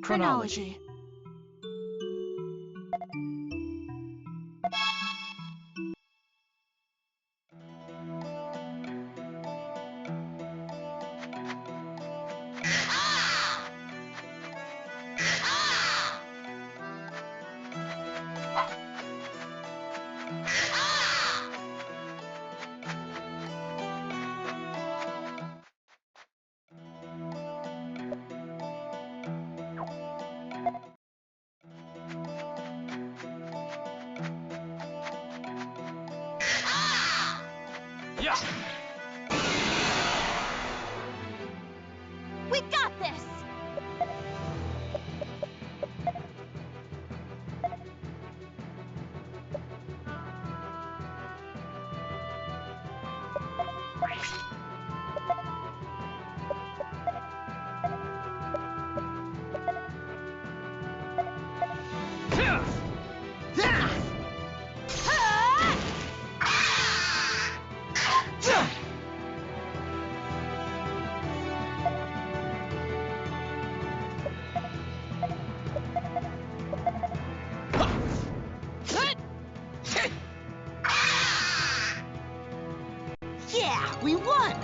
Chronology. Yeah. We got this! Yeah, we won!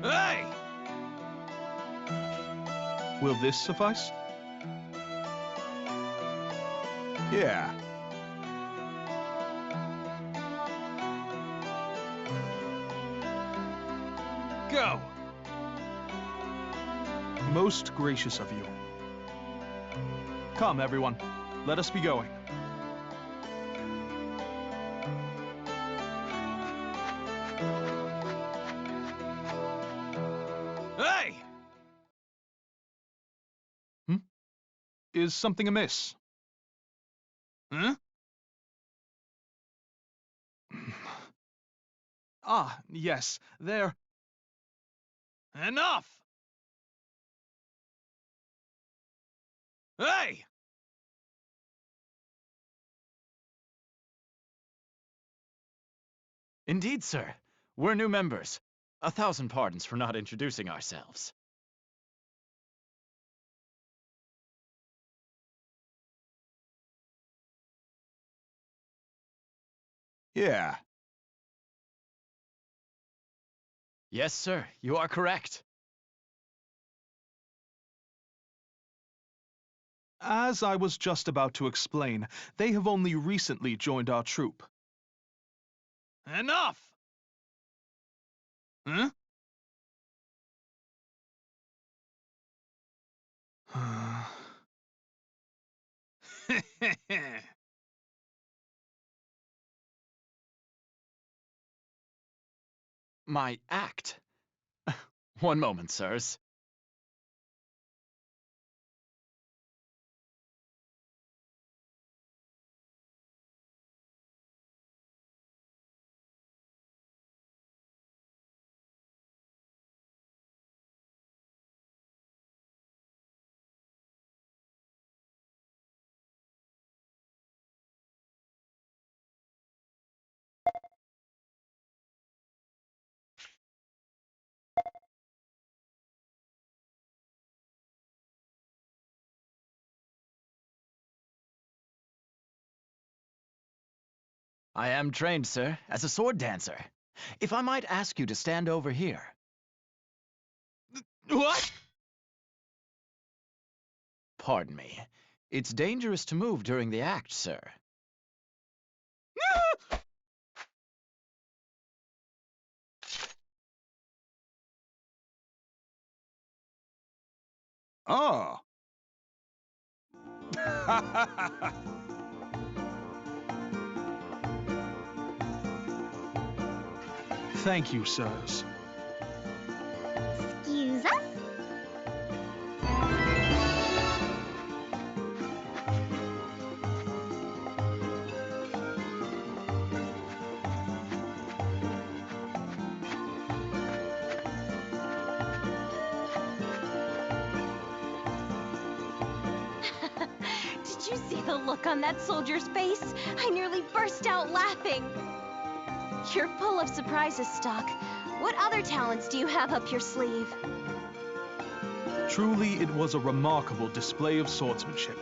Hey! Will this suffice? Yeah. Go! Most gracious of you. Come, everyone. Let us be going. Hey! Is something amiss? Huh? Ah, yes, there. Enough! Hey! Indeed, sir. We're new members. 1,000 pardons for not introducing ourselves. Yeah. Yes, sir. You are correct. As I was just about to explain, they have only recently joined our troop. Enough! Huh? My act. One moment, sirs. I am trained, sir, as a sword dancer. If I might ask you to stand over here. What? Pardon me. It's dangerous to move during the act, sir. Oh. Thank you, sirs. Excuse us? The look on that soldier's face, I nearly burst out laughing. You're full of surprises, Stock. What other talents do you have up your sleeve? Truly, it was a remarkable display of swordsmanship.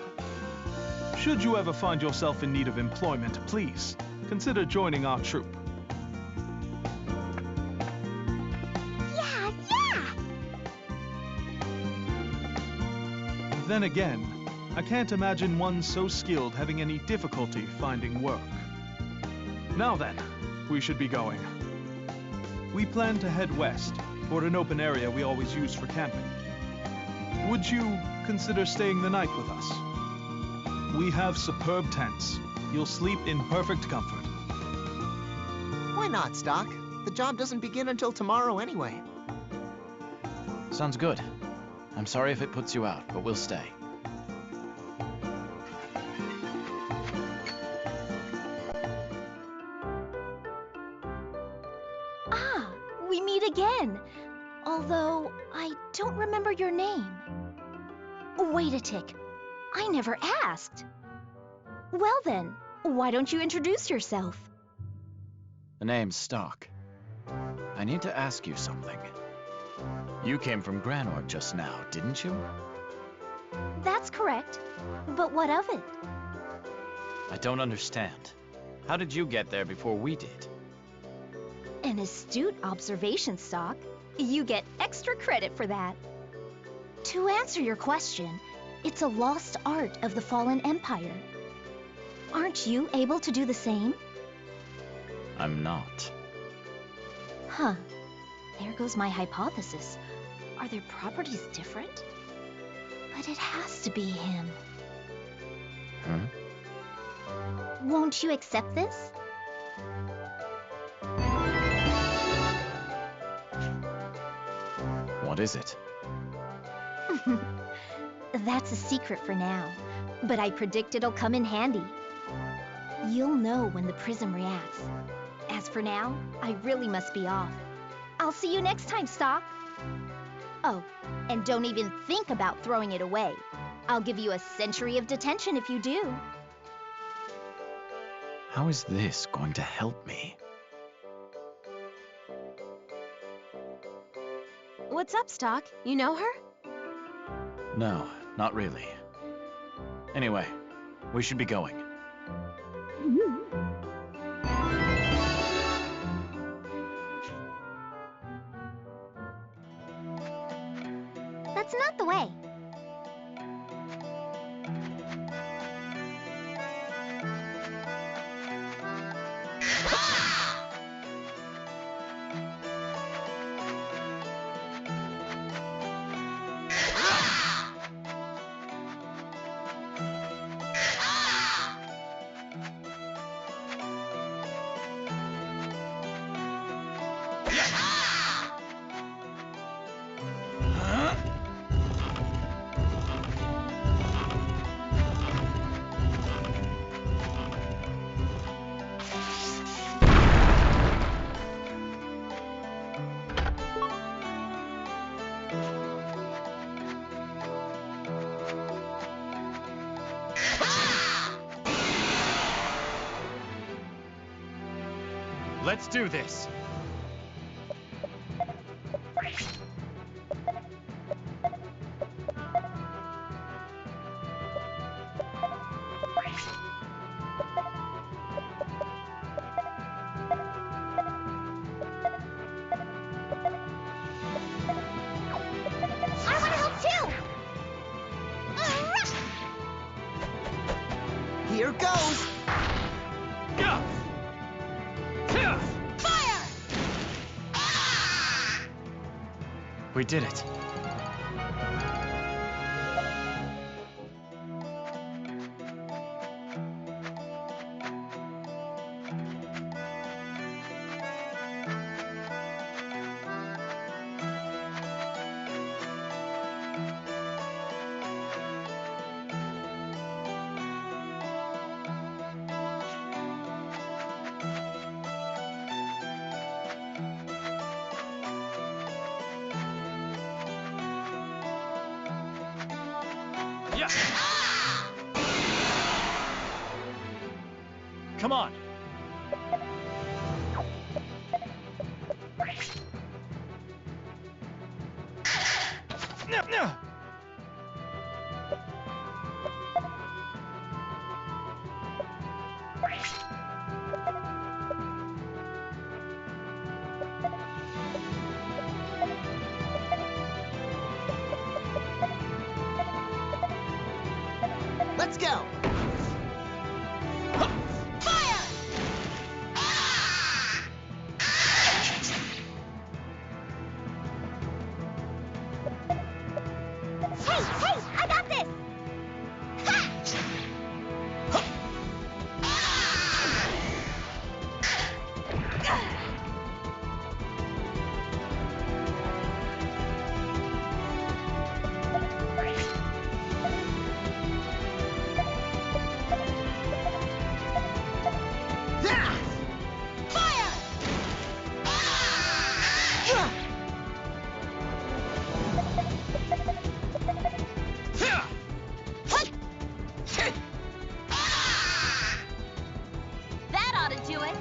Should you ever find yourself in need of employment, please consider joining our troupe. Yeah! Then again, I can't imagine one so skilled having any difficulty finding work. Now then, we should be going. We plan to head west, toward an open area we always use for camping. Would you consider staying the night with us? We have superb tents. You'll sleep in perfect comfort. Why not, Stock? The job doesn't begin until tomorrow anyway. Sounds good. I'm sorry if it puts you out, but we'll stay. Ah, we meet again. Although, I don't remember your name. Wait a tick. I never asked. Well then, why don't you introduce yourself? The name's Stock. I need to ask you something. You came from Granorg just now, didn't you? That's correct. But what of it? I don't understand. How did you get there before we did? An astute observation, Stock. You get extra credit for that. To answer your question, it's a lost art of the fallen empire. Aren't you able to do the same? I'm not. Huh. There goes my hypothesis. Are their properties different? But it has to be him. Huh? Won't you accept this? What is it? That's a secret for now, but I predict it'll come in handy. You'll know when the prism reacts. As for now, I really must be off. I'll see you next time, Stock. Oh, and don't even think about throwing it away. I'll give you a century of detention if you do. How is this going to help me? What's up, Stock? You know her? No, not really. Anyway, we should be going. That's not the way. Let's do this. I want to help too! Here goes! Go! Yeah! Fire! We did it. Yeah! Come on. Let's go! Hey, hey, I got this! That ought to do it.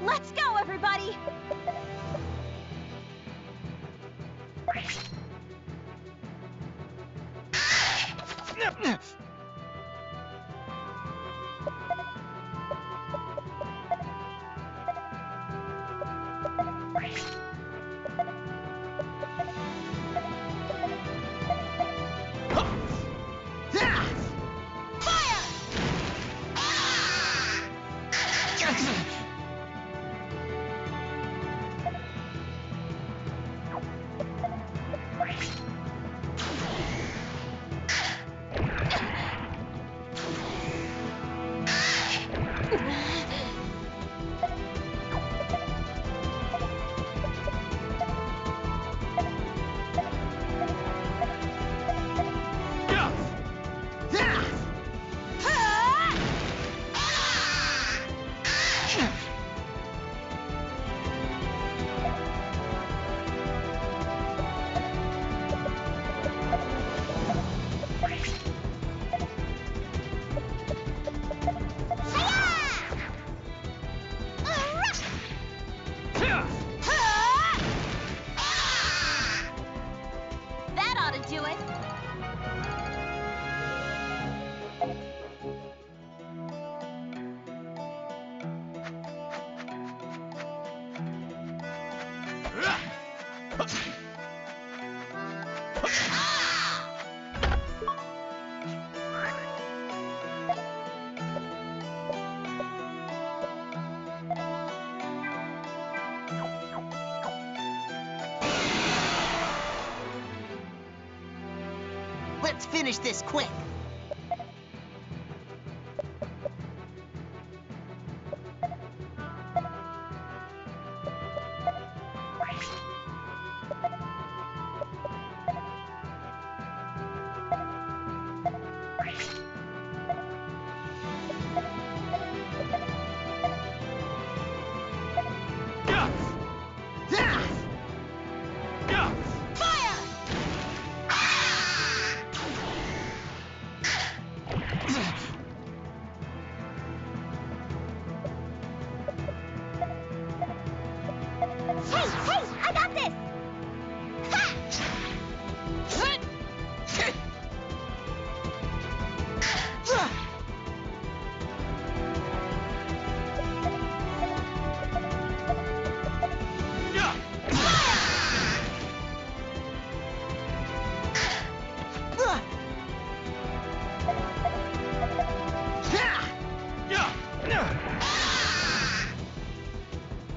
Let's go, everybody! That ought to do it. Let's finish this quick! Hey, hey, I got this!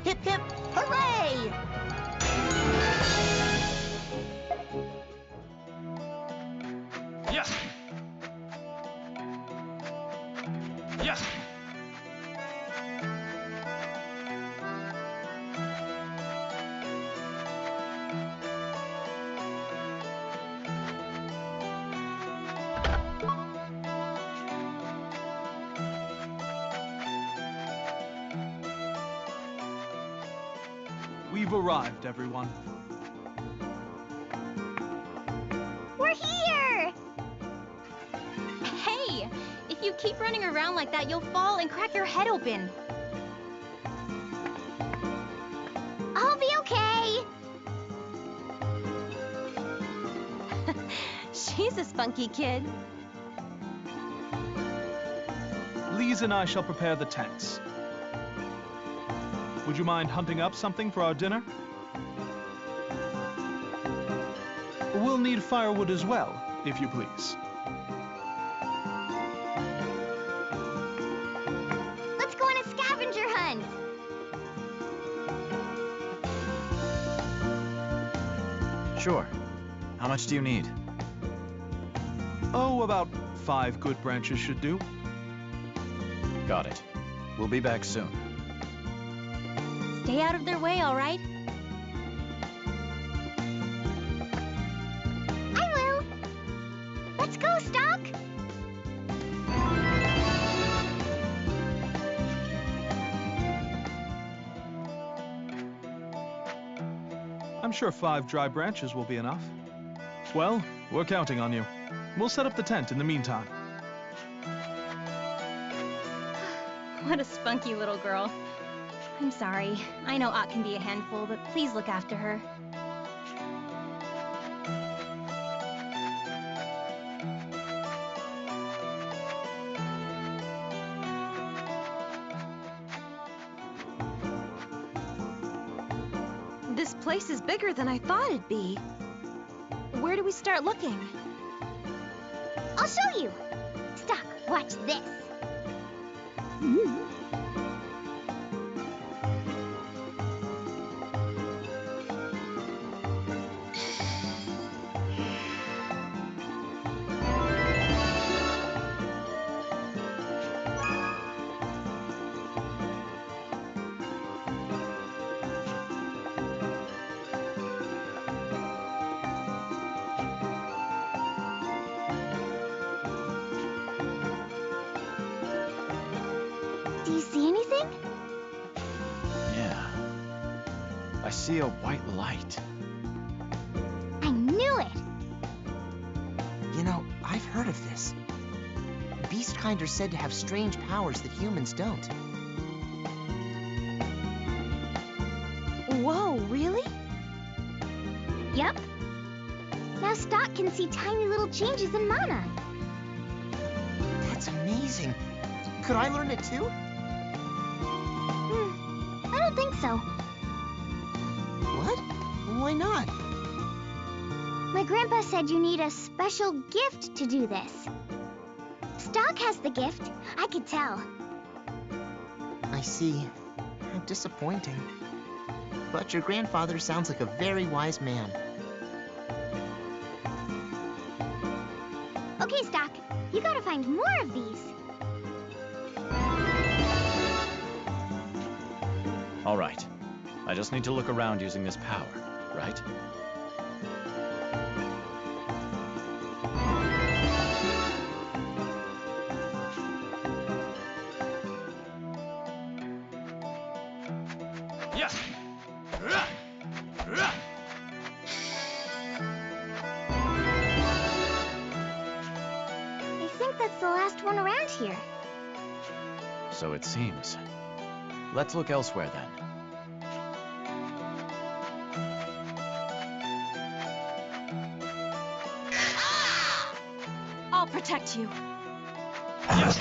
Hip hip hooray! Yeah. Yeah. We've arrived, everyone. We're here! Hey! If you keep running around like that, you'll fall and crack your head open. I'll be okay! She's a spunky kid. Lise and I shall prepare the tents. Would you mind hunting up something for our dinner? We'll need firewood as well, if you please. Let's go on a scavenger hunt! Sure. How much do you need? Oh, about 5 good branches should do. Got it. We'll be back soon. Stay out of their way, all right? I will. Let's go, Stock. I'm sure 5 dry branches will be enough. Well, we're counting on you. We'll set up the tent in the meantime. What a spunky little girl. I'm sorry. I know Ott can be a handful, but please look after her. This place is bigger than I thought it'd be. Where do we start looking? I'll show you. Stock, watch this. Do you see anything? Yeah. I see a white light. I knew it! You know, I've heard of this. Beastkind are said to have strange powers that humans don't. Whoa, really? Yep. Now Stock can see tiny little changes in Mana. That's amazing. Could I learn it too? I don't think so. What? Why not? My grandpa said you need a special gift to do this. Stock has the gift. I could tell. I see. How disappointing. But your grandfather sounds like a very wise man. Okay, Stock. You gotta find more of these. All right. I just need to look around using this power, right? Yes. I think that's the last one around here. So it seems. Let's look elsewhere then. I'll protect you. Yes.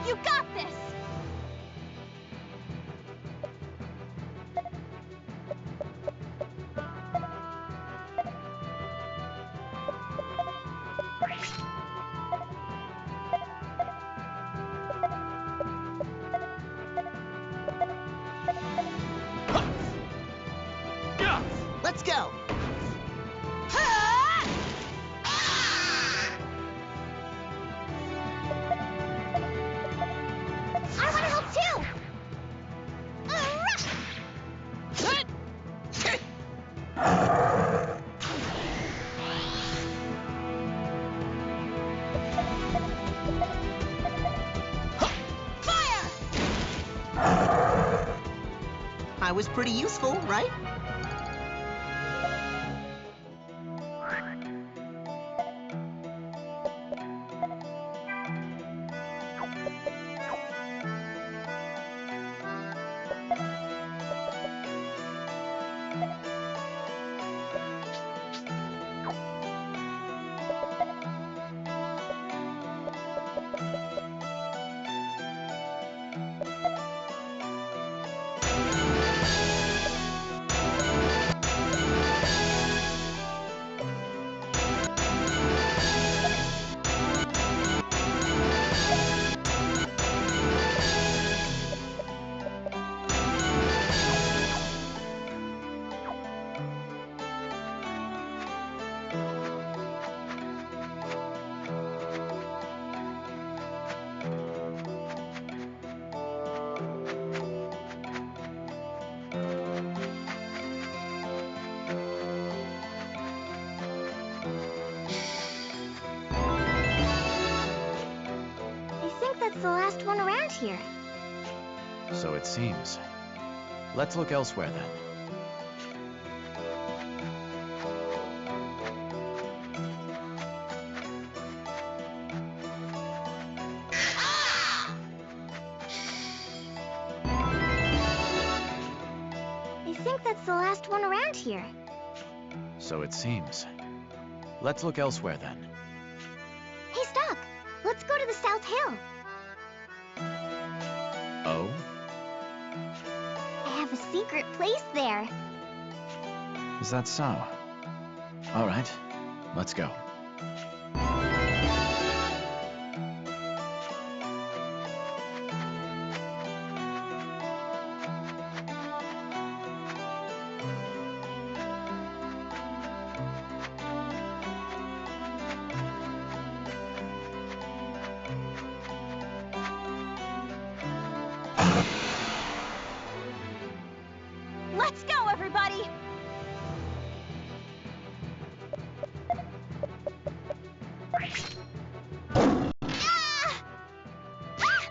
You got this! Yeah. Let's go! I want to help too! Fire! I was pretty useful, right? I think that's the last one around here. So it seems. Let's look elsewhere then. I think that's the last one around here. So it seems. Let's look elsewhere then. Hey, Stock! Let's go to the South Hill. Oh? I have a secret place there. Is that so? All right, let's go. Let's go, everybody! Ah! Ah!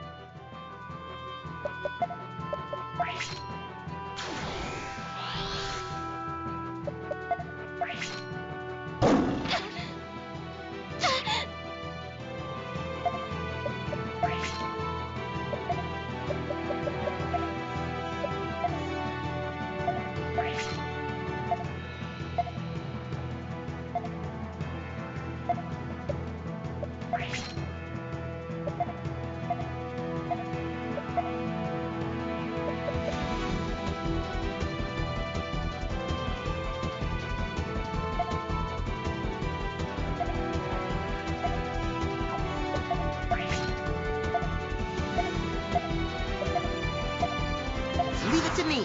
Leave it to me.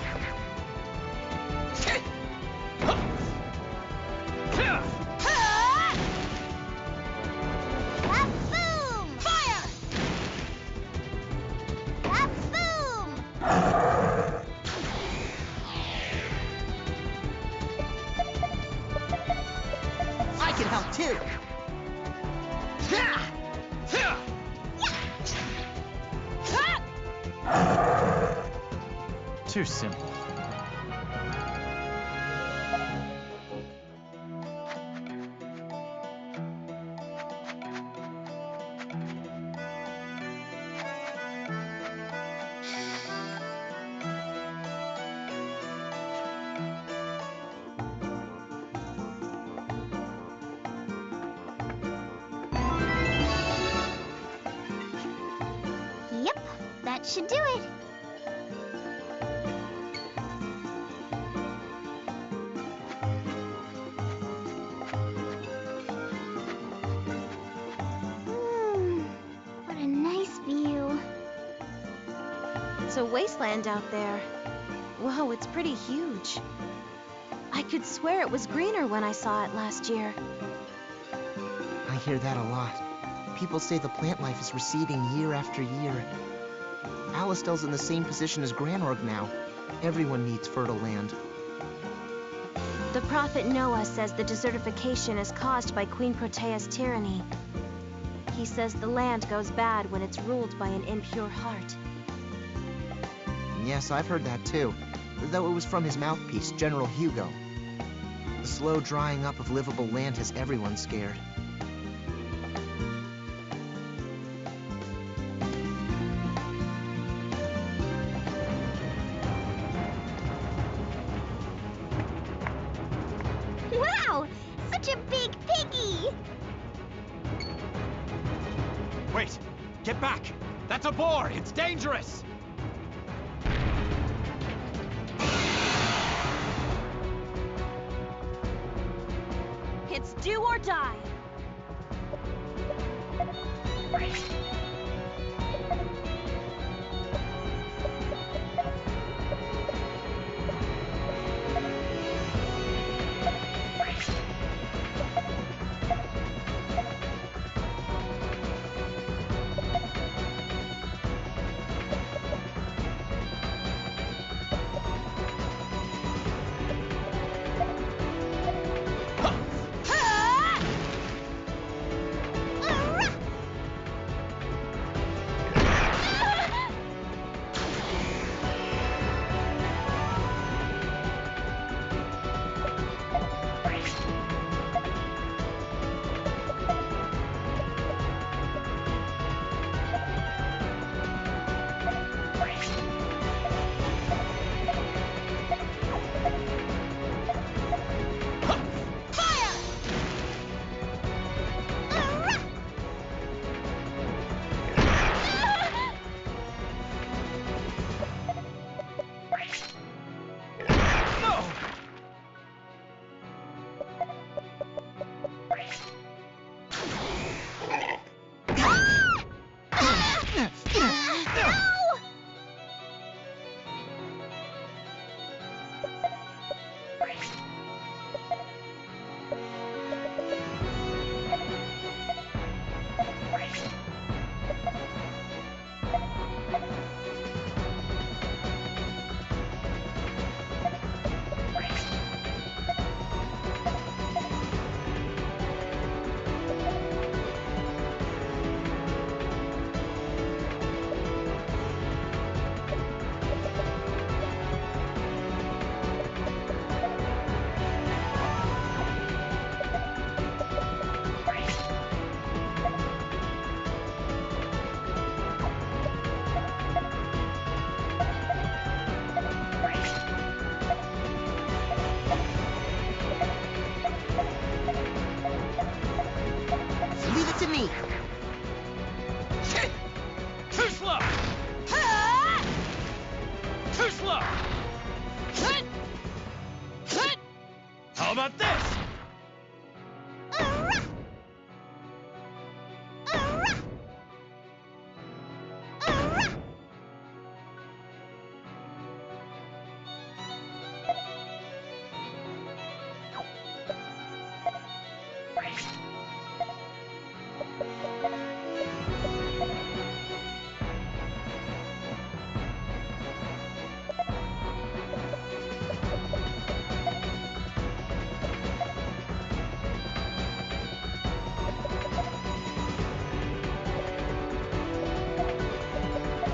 Boom! Fire! Boom! I can help too. Too simple. Yep, that should do it. What a nice view. It's a wasteland out there. Whoa, it's pretty huge. I could swear it was greener when I saw it last year. I hear that a lot. People say the plant life is receding year after year. Alistel's in the same position as Granorg now. Everyone needs fertile land. The prophet Noah says the desertification is caused by Queen Protea's tyranny. He says the land goes bad when it's ruled by an impure heart. Yes, I've heard that too. though it was from his mouthpiece, General Hugo. The slow drying up of livable land has everyone scared. Wow! Such a big piggy! Wait! Get back! That's a boar! It's dangerous! It's do or die. Leave it to me! Too slow! Too slow! How about this?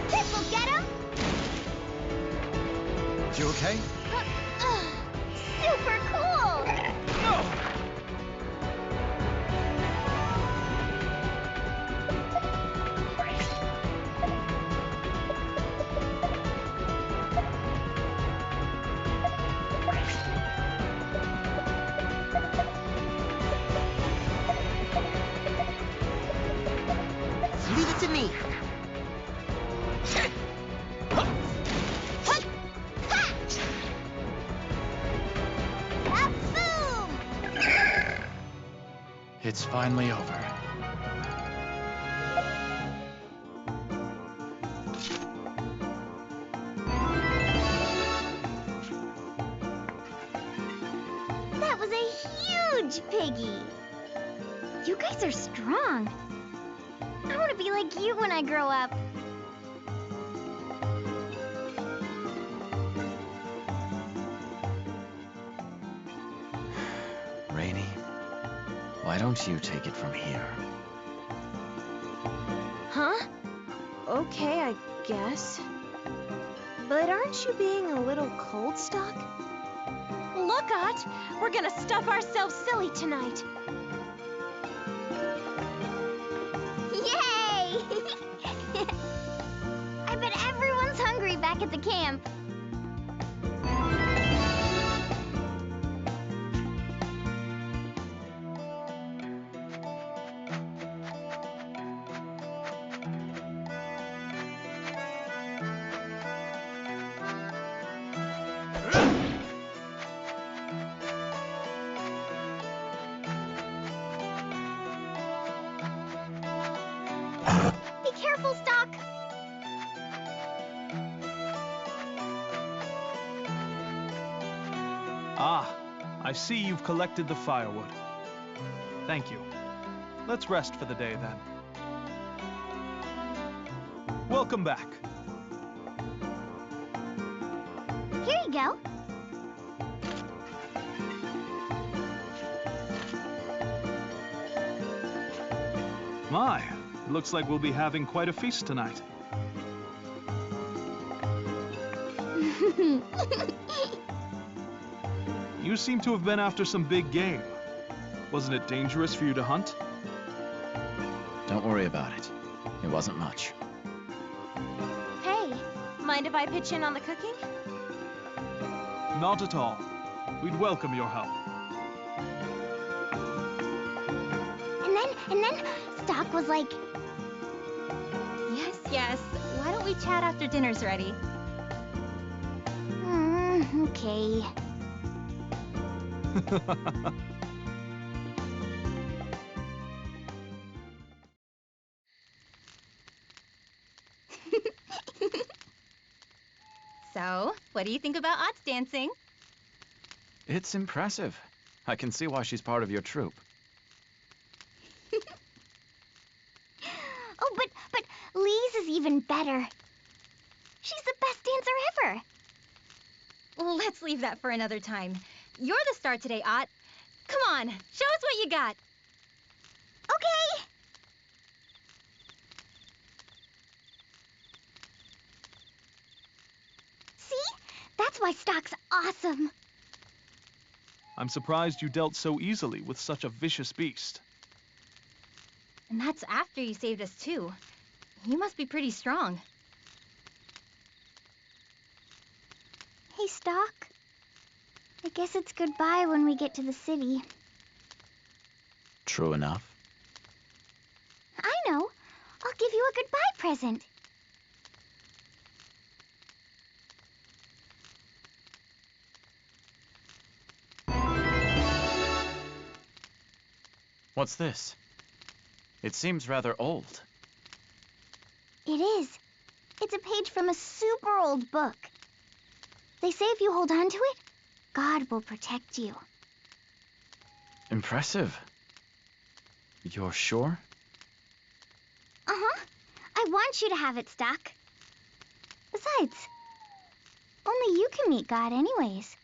This'll get him! You okay? Super cool! No! Leave it to me! Boom! It's finally over. That was a huge piggy! You guys are strong. I want to be like you when I grow up. Rainy, why don't you take it from here? Huh? Okay, I guess. But aren't you being a little cold, Stock? Look, Ott! We're gonna stuff ourselves silly tonight. Yay! I bet everyone's hungry back at the camp. Be careful, Stock. Ah, I see you've collected the firewood. Thank you. Let's rest for the day then. Welcome back. Here you go. My, it looks like we'll be having quite a feast tonight. You seem to have been after some big game. Wasn't it dangerous for you to hunt? Don't worry about it. It wasn't much. Hey, mind if I pitch in on the cooking? Not at all. We'd welcome your help. And then Stock was like, Yes. Why don't we chat after dinner's ready? okay. So, what do you think about Ott's dancing? It's impressive. I can see why she's part of your troupe. Oh, but Lee's is even better. She's the best dancer ever. Well, let's leave that for another time. You're the star today, Ott. Come on, show us what you got. Okay. See? That's why Stock's awesome. I'm surprised you dealt so easily with such a vicious beast. And that's after you saved us, too. You must be pretty strong. Hey, Stock. I guess it's goodbye when we get to the city. True enough. I know. I'll give you a goodbye present. What's this? It seems rather old. It is. It's a page from a super old book. They say if you hold on to it, God will protect you. Impressive. You're sure? Uh-huh. I want you to have it, Stock. Besides, only you can meet God anyways.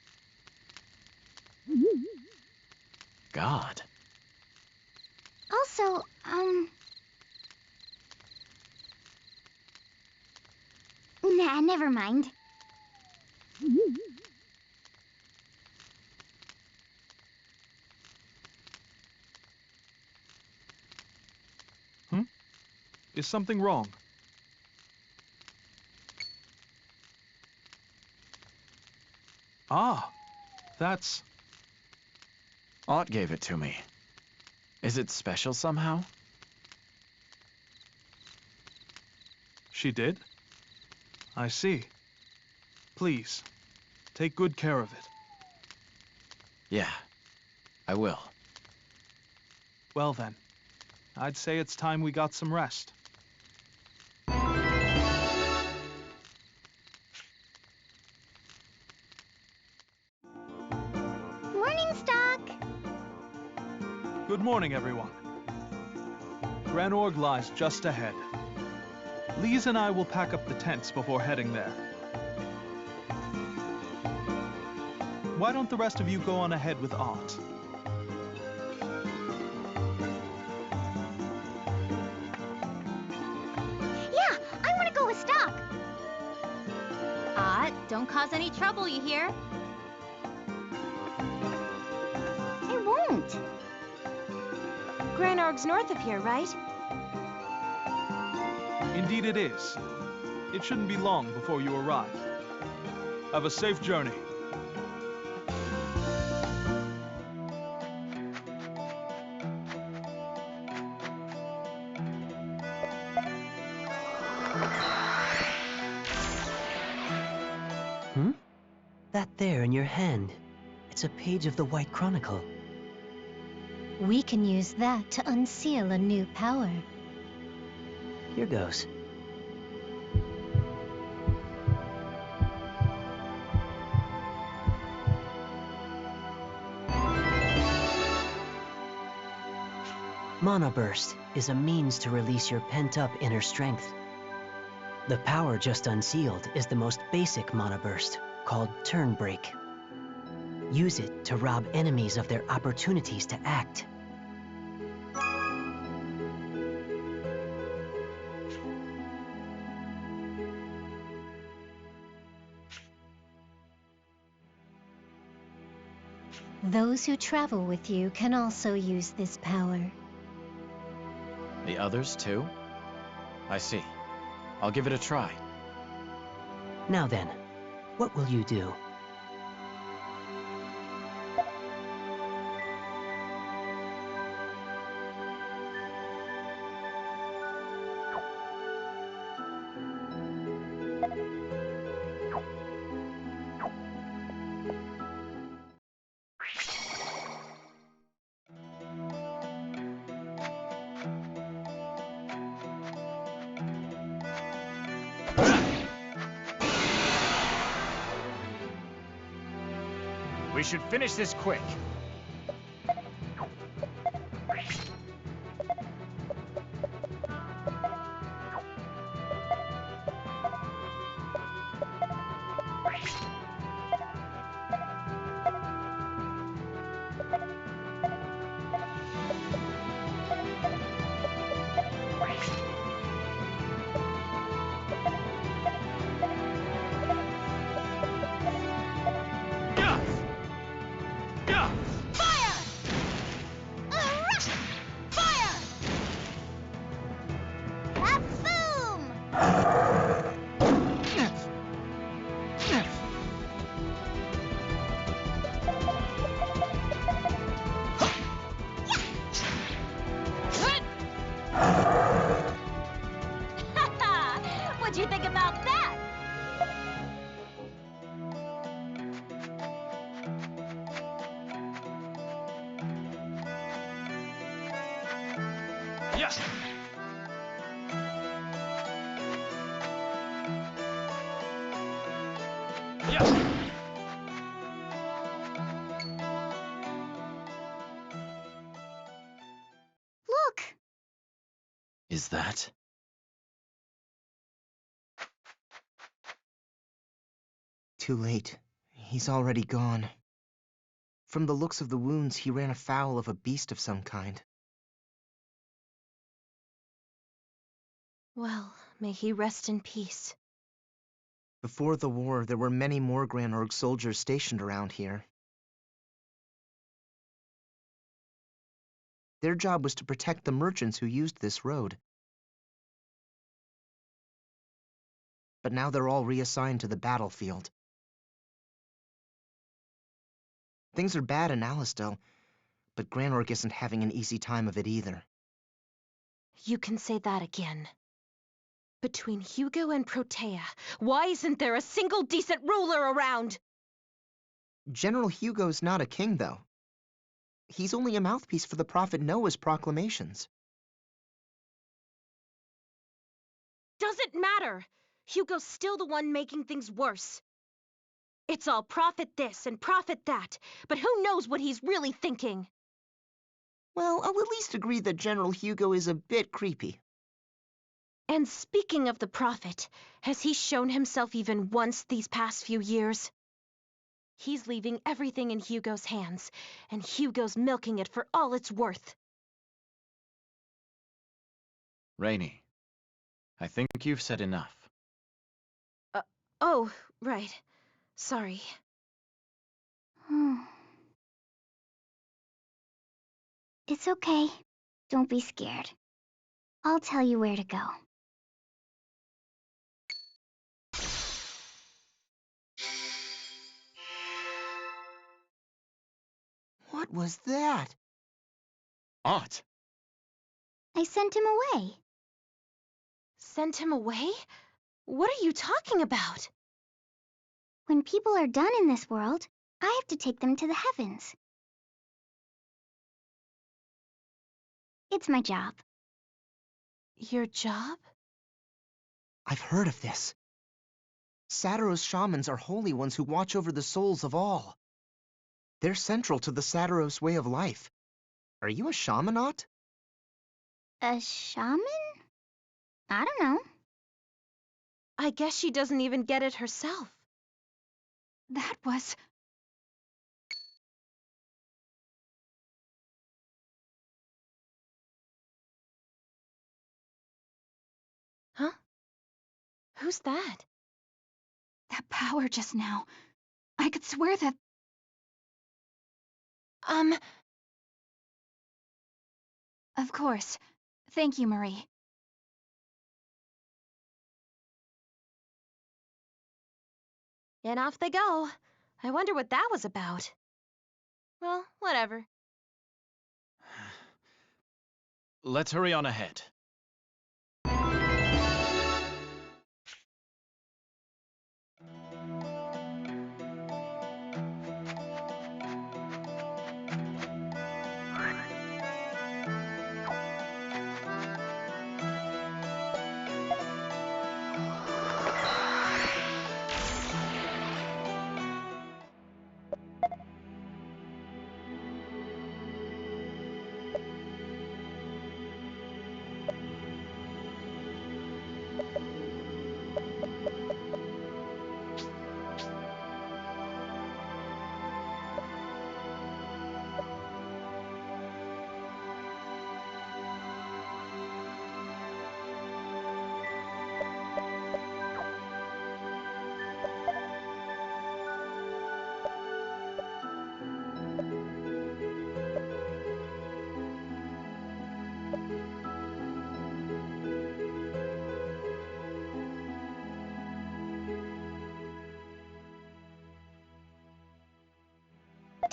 God. Also, nah, never mind. Is something wrong? Ah, that's... Ott gave it to me. Is it special somehow? She did? I see. Please, take good care of it. Yeah, I will. Well then, I'd say it's time we got some rest. Morning, Stock. Good morning, everyone. Granorg lies just ahead. Lise and I will pack up the tents before heading there. Why don't the rest of you go on ahead with Ott? Yeah, I want to go with Stock. Don't cause any trouble, you hear? I won't. Granorg's north of here, right? Indeed it is. It shouldn't be long before you arrive. Have a safe journey. That there in your hand. It's a page of the White Chronicle. We can use that to unseal a new power. Here goes. Mana Burst is a means to release your pent-up inner strength. The power just unsealed is the most basic Mana Burst, called Turn Break. Use it to rob enemies of their opportunities to act. Those who travel with you can also use this power. The others, too? I see. I'll give it a try. Now then, what will you do? We should finish this quick. What'd you think about that? Yes. Yes. Look! Is that? Too late. He's already gone. From the looks of the wounds, he ran afoul of a beast of some kind. Well, may he rest in peace. Before the war, there were many more Granorg soldiers stationed around here. Their job was to protect the merchants who used this road. But now they're all reassigned to the battlefield. Things are bad in Alistel, but Granorg isn't having an easy time of it either. You can say that again. Between Hugo and Protea, why isn't there a single decent ruler around? General Hugo's not a king, though. He's only a mouthpiece for the Prophet Noah's proclamations. Doesn't matter. Hugo's still the one making things worse. It's all Prophet this and Prophet that, but who knows what he's really thinking? Well, I'll at least agree that General Hugo is a bit creepy. And speaking of the Prophet, has he shown himself even once these past few years? He's leaving everything in Hugo's hands, and Hugo's milking it for all it's worth. Rainy, I think you've said enough. Oh, right. Sorry. It's okay. Don't be scared. I'll tell you where to go. What was that? Aunt! I sent him away. Sent him away? What are you talking about? When people are done in this world, I have to take them to the heavens. It's my job. Your job? I've heard of this. Saturo's shamans are holy ones who watch over the souls of all. They're central to the Saturos way of life. Are you a shaman, Aunt? A shaman? I don't know. I guess she doesn't even get it herself. That was... Huh? Who's that? that power just now. I could swear that... Of course. Thank you, Marie. And off they go. I wonder what that was about. Well, whatever. Let's hurry on ahead.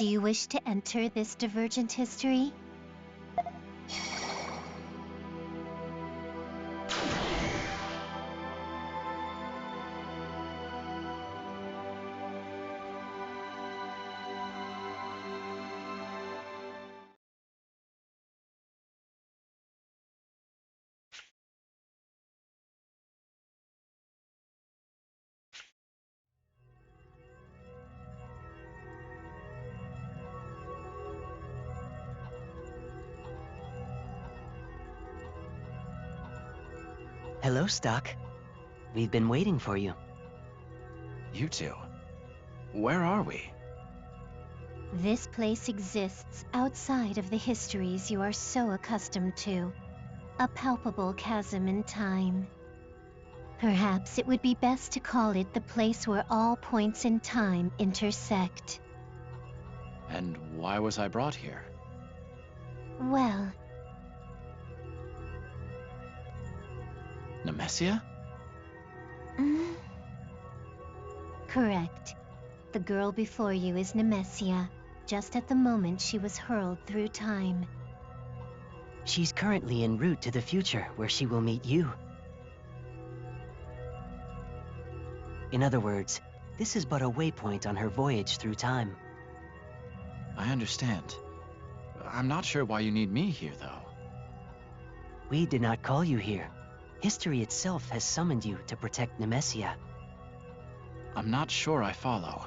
Do you wish to enter this divergent history? Hello, Stock. We've been waiting for you. You two. Where are we? This place exists outside of the histories you are so accustomed to. A palpable chasm in time. Perhaps it would be best to call it the place where all points in time intersect. And why was I brought here? Well, Nemesia? correct. The girl before you is Nemesia, just at the moment she was hurled through time. She's currently en route to the future, where she will meet you. In other words, this is but a waypoint on her voyage through time. I understand. I'm not sure why you need me here, though. We did not call you here. History itself has summoned you to protect Nemesia. I'm not sure I follow.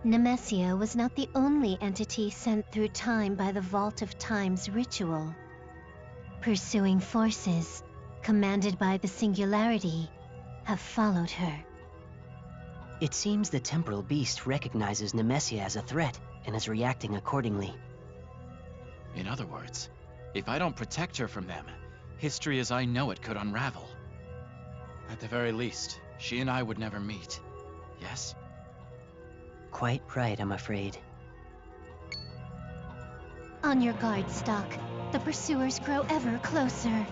Nemesia was not the only entity sent through time by the Vault of Time's ritual. Pursuing forces, commanded by the Singularity, have followed her. It seems the Temporal Beast recognizes Nemesia as a threat and is reacting accordingly. In other words, if I don't protect her from them, history as I know it could unravel. At the very least, She and I would never meet. Yes? Quite right, I'm afraid. On your guard, Stock. The pursuers grow ever closer.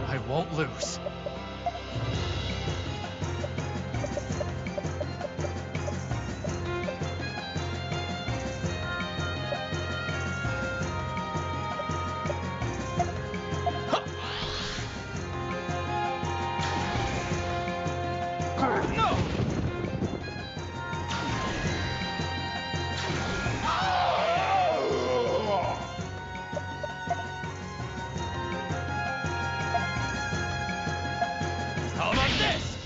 I won't lose. How about this?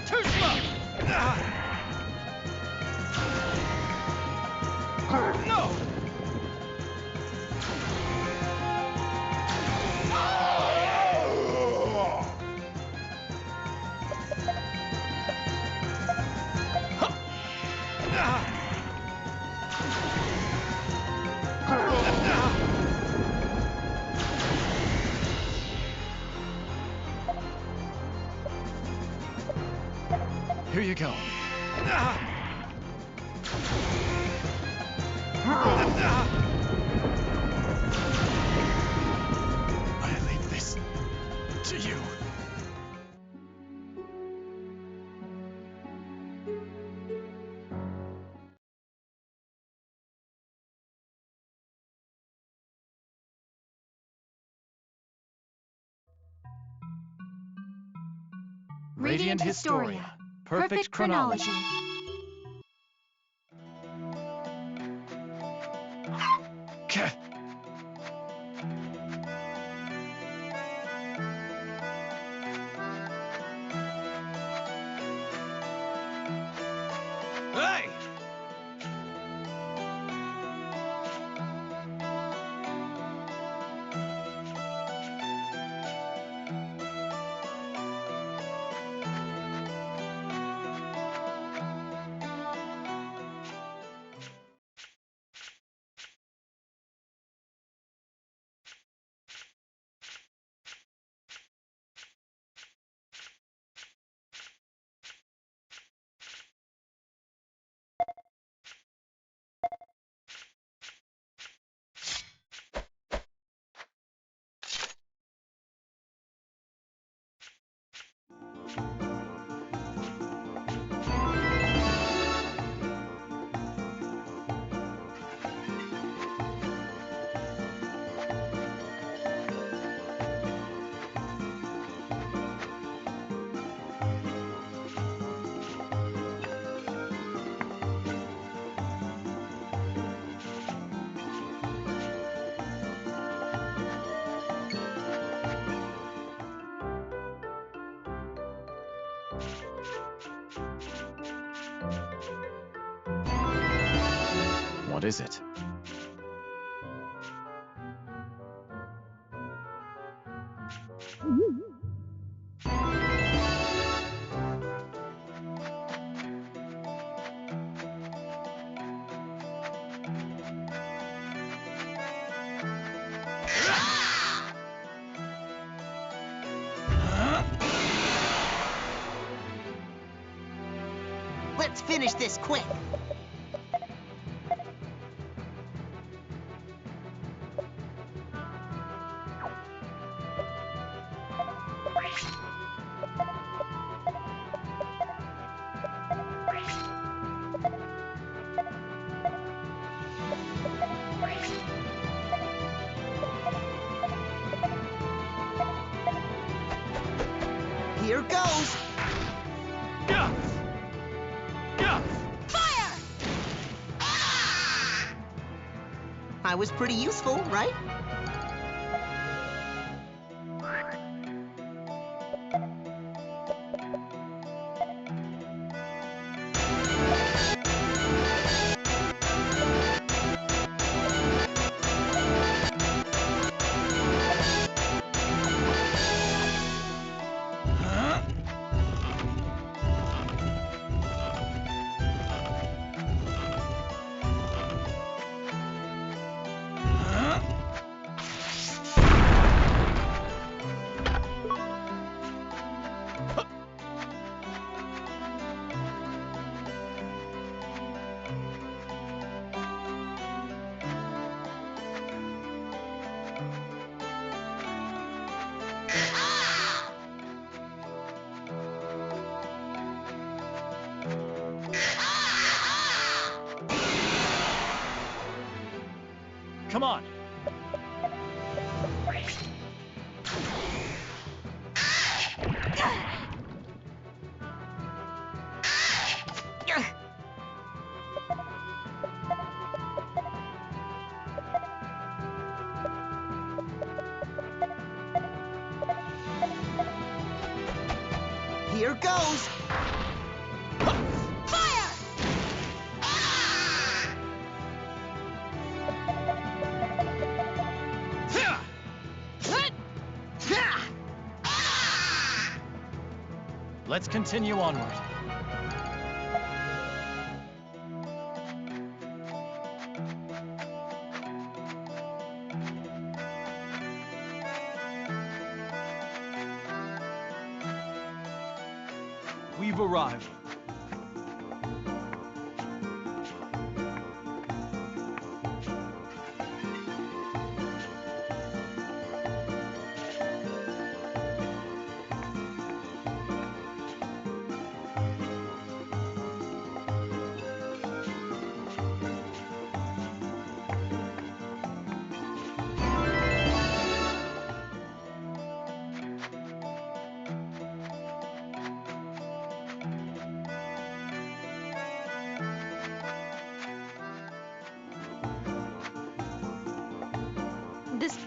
Too slow! No! Here you go. I leave this to you. Radiant Historia. Perfect chronology. K. Hey! What is it? Let's finish this quick. Here goes. Fire! I was pretty useful, right? Come on. Here goes! Let's continue onward. We've arrived. This...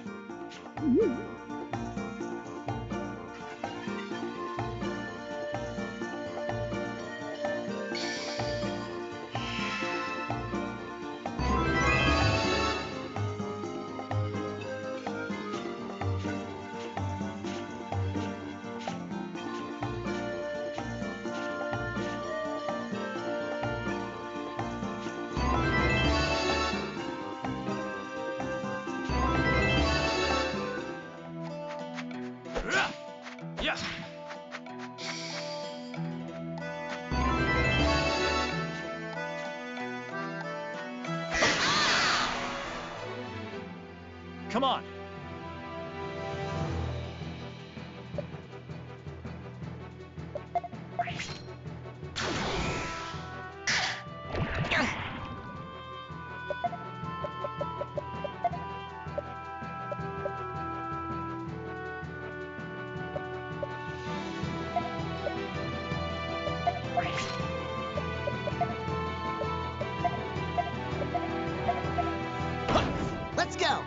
Yes. Come on. Let's go!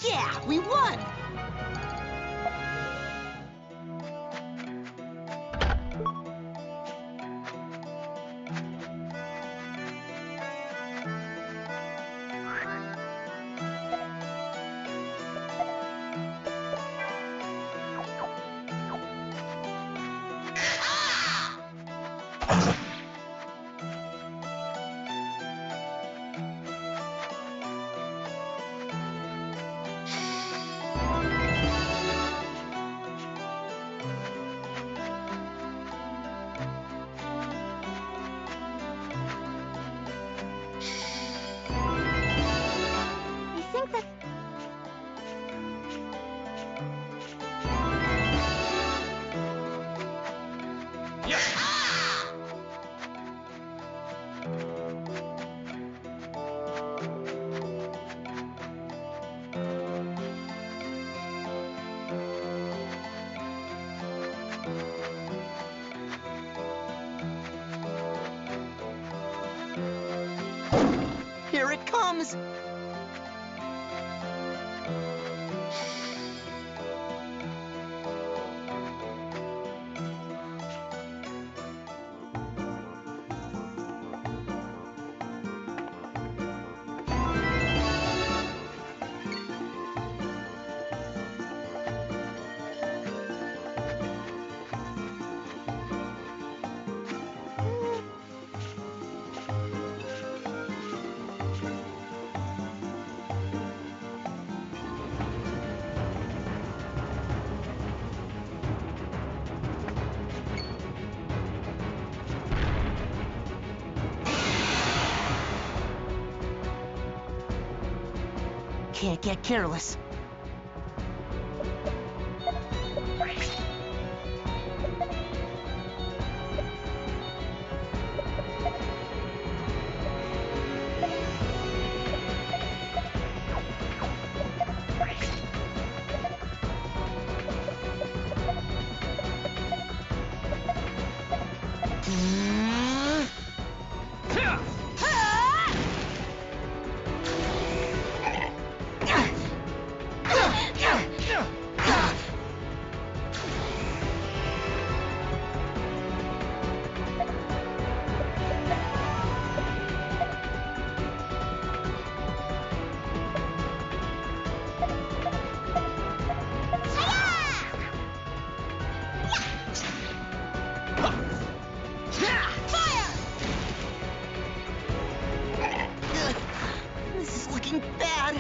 Yeah, we won! comes! Can't get careless. This is looking bad.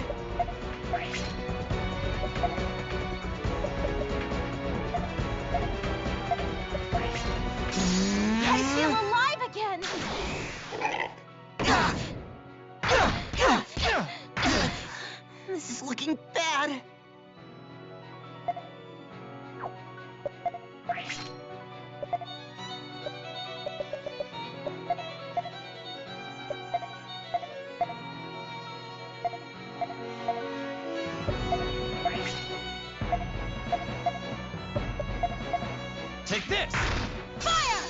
I feel alive again! This is looking bad. Take this! Fire!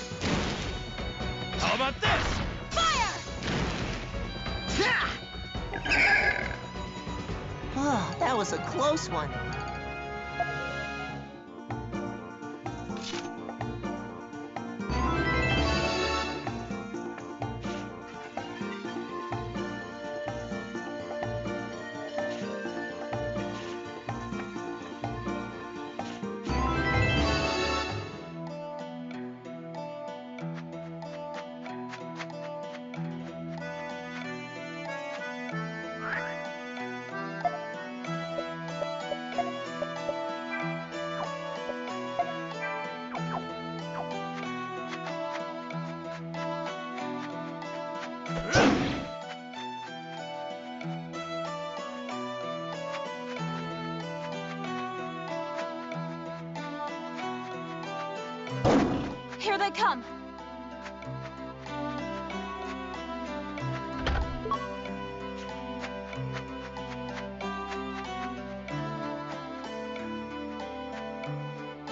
How about this? Fire! Oh, that was a close one. Here they come!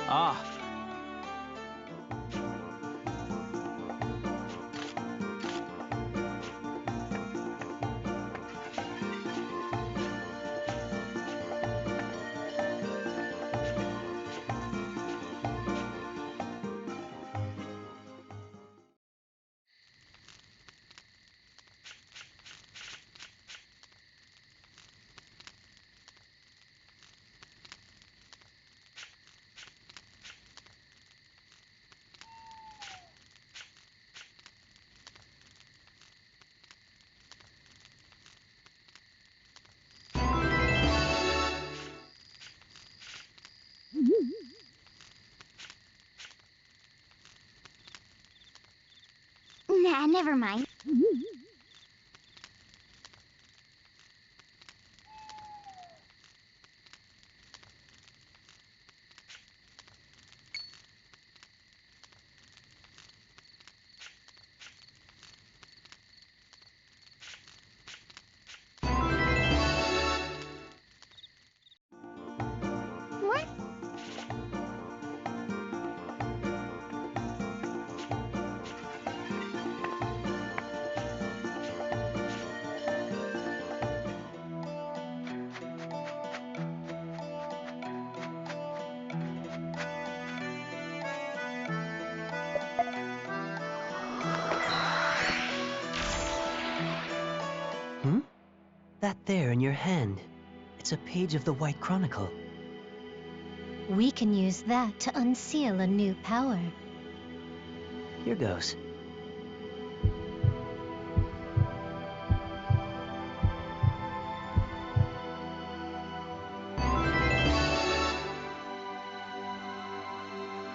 Ah, Nah, never mind. What? Hmm? That there in your hand. It's a page of the White Chronicle. We can use that to unseal a new power. Here goes.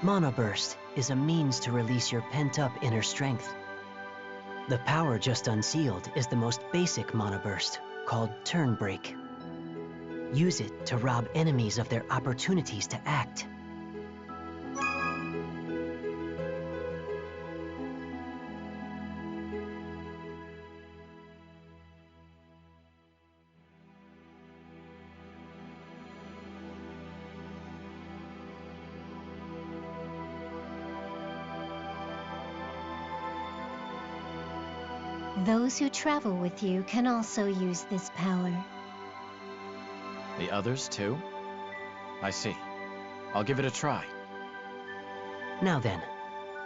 Mana Burst is a means to release your pent-up inner strength. The power just unsealed is the most basic Mana Burst, called Turn Break. Use it to rob enemies of their opportunities to act. Those who travel with you can also use this power. The others, too? I see. I'll give it a try. Now then,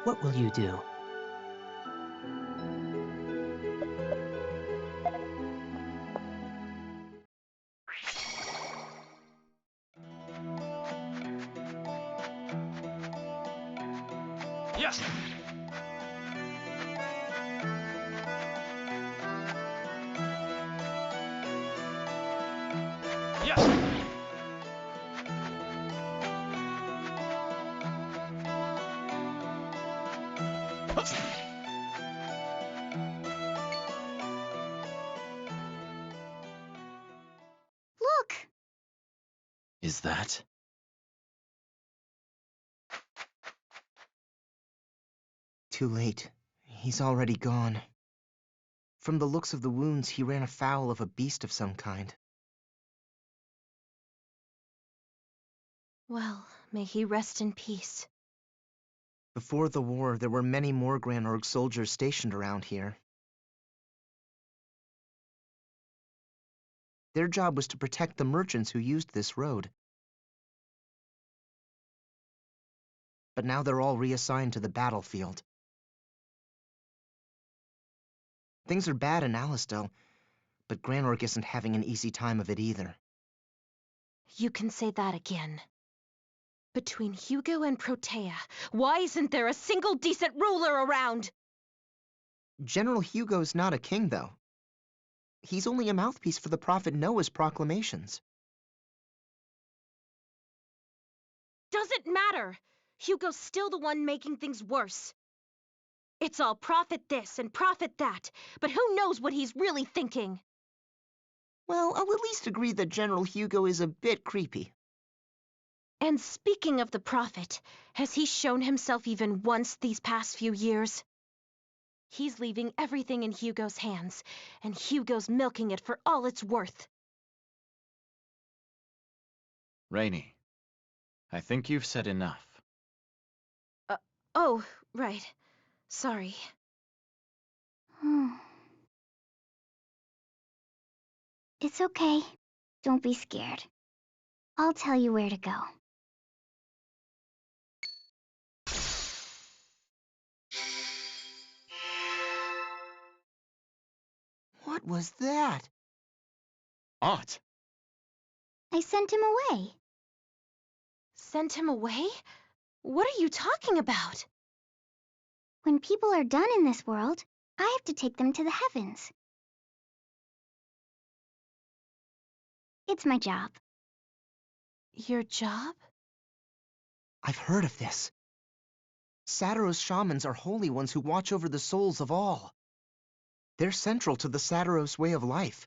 what will you do? Yes! Yes! Look! Is that? Too late. He's already gone. From the looks of the wounds, he ran afoul of a beast of some kind. Well, may he rest in peace. Before the war, there were many more Granorg soldiers stationed around here. Their job was to protect the merchants who used this road. But now they're all reassigned to the battlefield. Things are bad in Alistel, but Granorg isn't having an easy time of it either. You can say that again. Between Hugo and Protea, why isn't there a single decent ruler around? General Hugo's not a king, though. He's only a mouthpiece for the Prophet Noah's proclamations. Doesn't matter. Hugo's still the one making things worse. It's all Prophet this and Prophet that, but who knows what he's really thinking? Well, I'll at least agree that General Hugo is a bit creepy. And speaking of the Prophet, has he shown himself even once these past few years? He's leaving everything in Hugo's hands, and Hugo's milking it for all it's worth. Rainy, I think you've said enough. Oh, right. Sorry. It's okay. Don't be scared. I'll tell you where to go. What was that? Aunt! I sent him away. Sent him away? What are you talking about? When people are done in this world, I have to take them to the heavens. It's my job. Your job? I've heard of this. Satiros shamans are holy ones who watch over the souls of all. They're central to the Satiros way of life.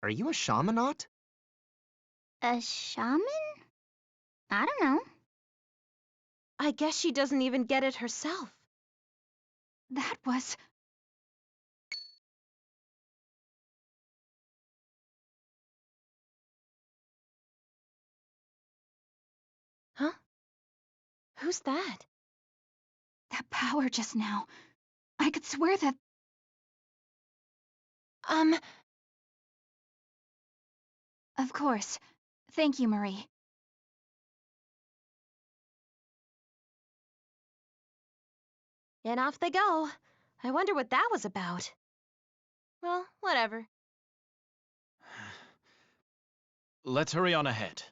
Are you a shamanot? A shaman? I don't know. I guess she doesn't even get it herself. That was... Huh? Who's that? that power just now. I could swear that... Of course. Thank you, Marie. And off they go. I wonder what that was about. Well, whatever. let's hurry on ahead.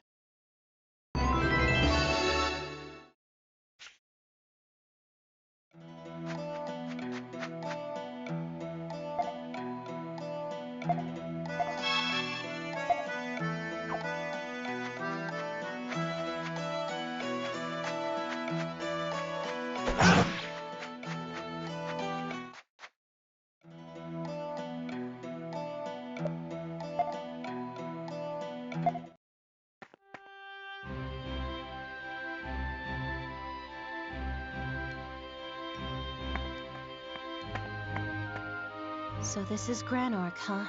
So this is Granorg, huh?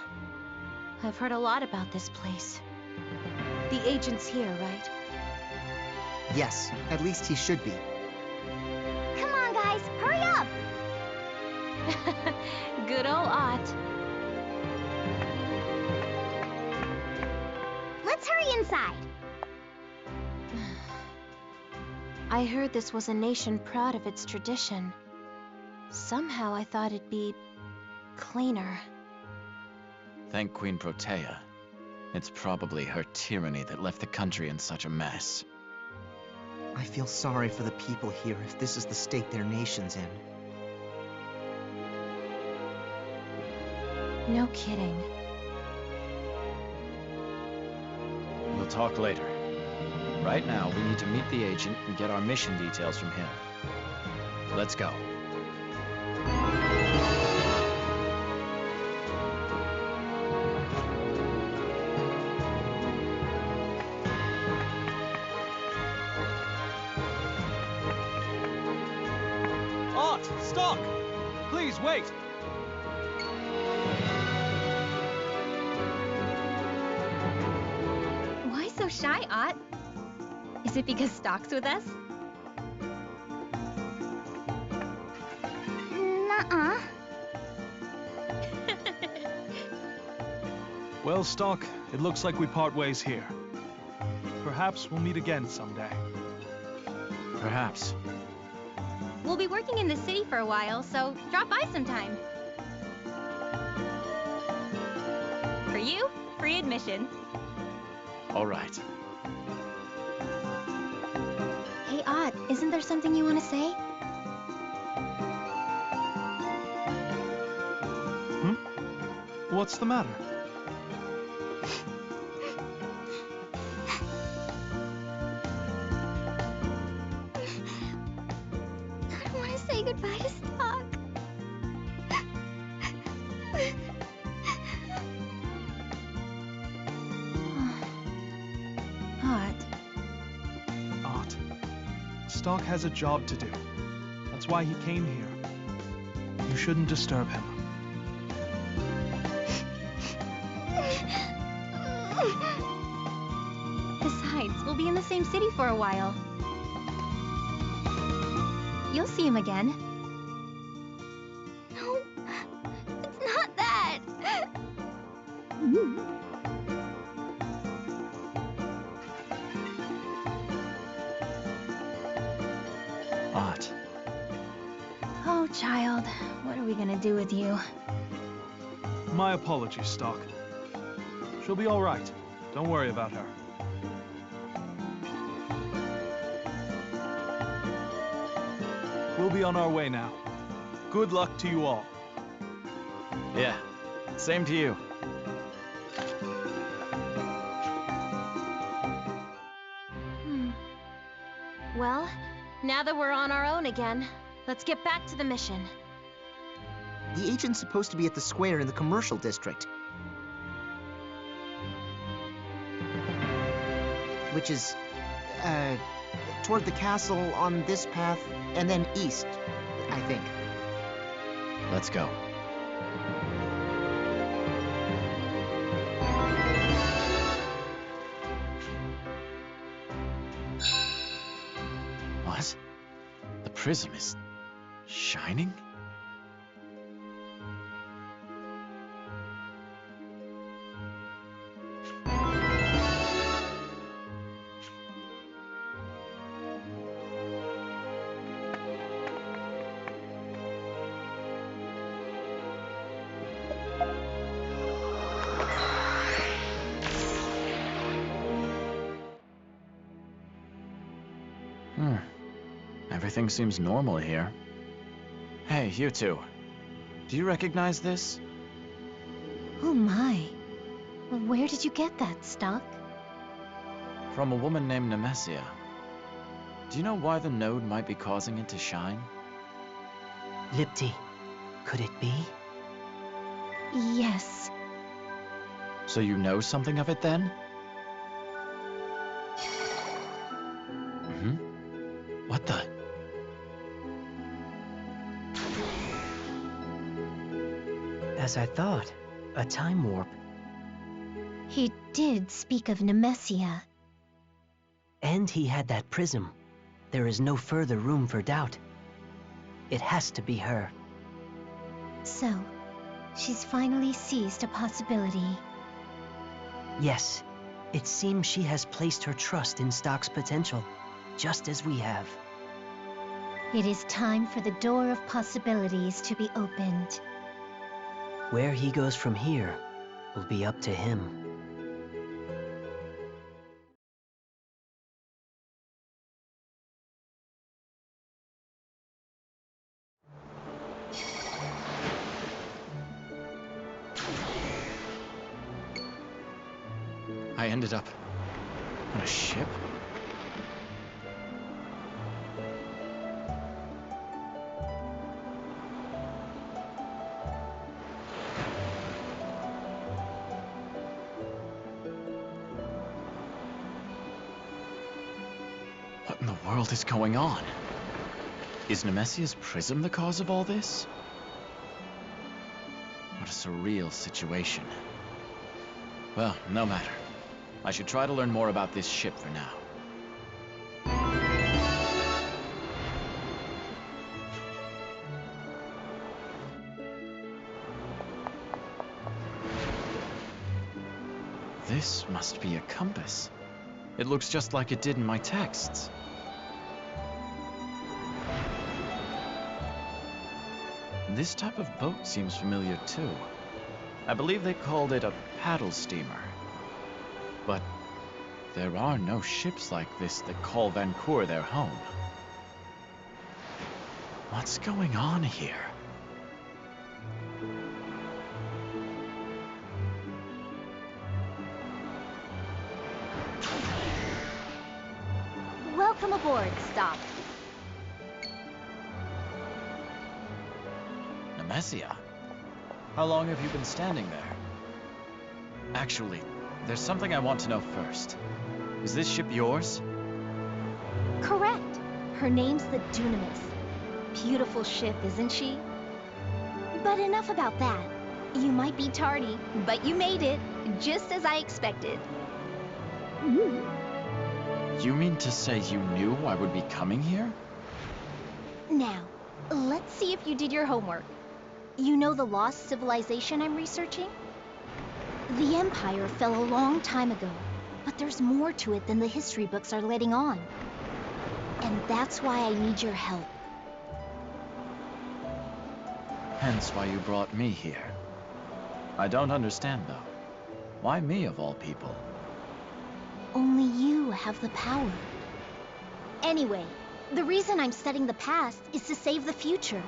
I've heard a lot about this place. The agent's here, right? Yes, at least he should be. Come on, guys, hurry up! Good ol' Ott. Let's hurry inside. I heard this was a nation proud of its tradition. Somehow I thought it'd be cleaner. Thank Queen Protea. It's probably her tyranny that left the country in such a mess. I feel sorry for the people here if this is the state their nation's in. No kidding. We'll talk later. Right now, we need to meet the agent and get our mission details from him. Let's go. Art! Stock! Please, wait! Why so shy, Ott? Is it because Stock's with us? Nuh-uh. Well, Stock, it looks like we part ways here. Perhaps we'll meet again someday. Perhaps. We'll be working in the city for a while, so drop by sometime. For you, free admission. All right. Hey, Ott, isn't there something you want to say? What's the matter? I want to say goodbye to Stock. Ott. Art. Stock has a job to do. That's why he came here. You shouldn't disturb him. Besides, we'll be in the same city for a while. You'll see him again. No, it's not that. Art. Oh, child, what are we gonna do with you? My apologies, Stock. She'll be all right. Don't worry about her. We'll be on our way now. Good luck to you all. Yeah, same to you. Well, now that we're on our own again, let's get back to the mission. The agent's supposed to be at the square in the commercial district. Which is, toward the castle on this path, and then east, I think. Let's go. What? The prism is shining? Everything seems normal here. Hey, you two. Do you recognize this? Oh my. Where did you get that, Stock? From a woman named Nemesia. Do you know why the node might be causing it to shine? Lipti, could it be? Yes. So you know something of it then? What the? As I thought, a time warp. He did speak of Nemesia. And he had that prism. There is no further room for doubt. It has to be her. So, she's finally seized a possibility. Yes, it seems she has placed her trust in Stock's potential, just as we have. It is time for the door of possibilities to be opened. Where he goes from here will be up to him. I ended up on a ship? What in the world is going on? Is Nemesia's prism the cause of all this? What a surreal situation. Well, no matter. I should try to learn more about this ship for now. This must be a compass. It looks just like it did in my texts. This type of boat seems familiar too. I believe they called it a paddle steamer. But there are no ships like this that call Vancour their home. What's going on here? Welcome aboard, Stock. Nemesia? How long have you been standing there? Actually, there's something I want to know first. Is this ship yours? Correct. Her name's the Dunamis. Beautiful ship, isn't she? But enough about that. You might be tardy, but you made it, just as I expected. You mean to say you knew I would be coming here? Now, let's see if you did your homework. You know the lost civilization I'm researching? The Empire fell a long time ago, but there's more to it than the history books are letting on. And that's why I need your help. Hence why you brought me here. I don't understand, though. Why me, of all people? Only you have the power. Anyway, the reason I'm studying the past is to save the future.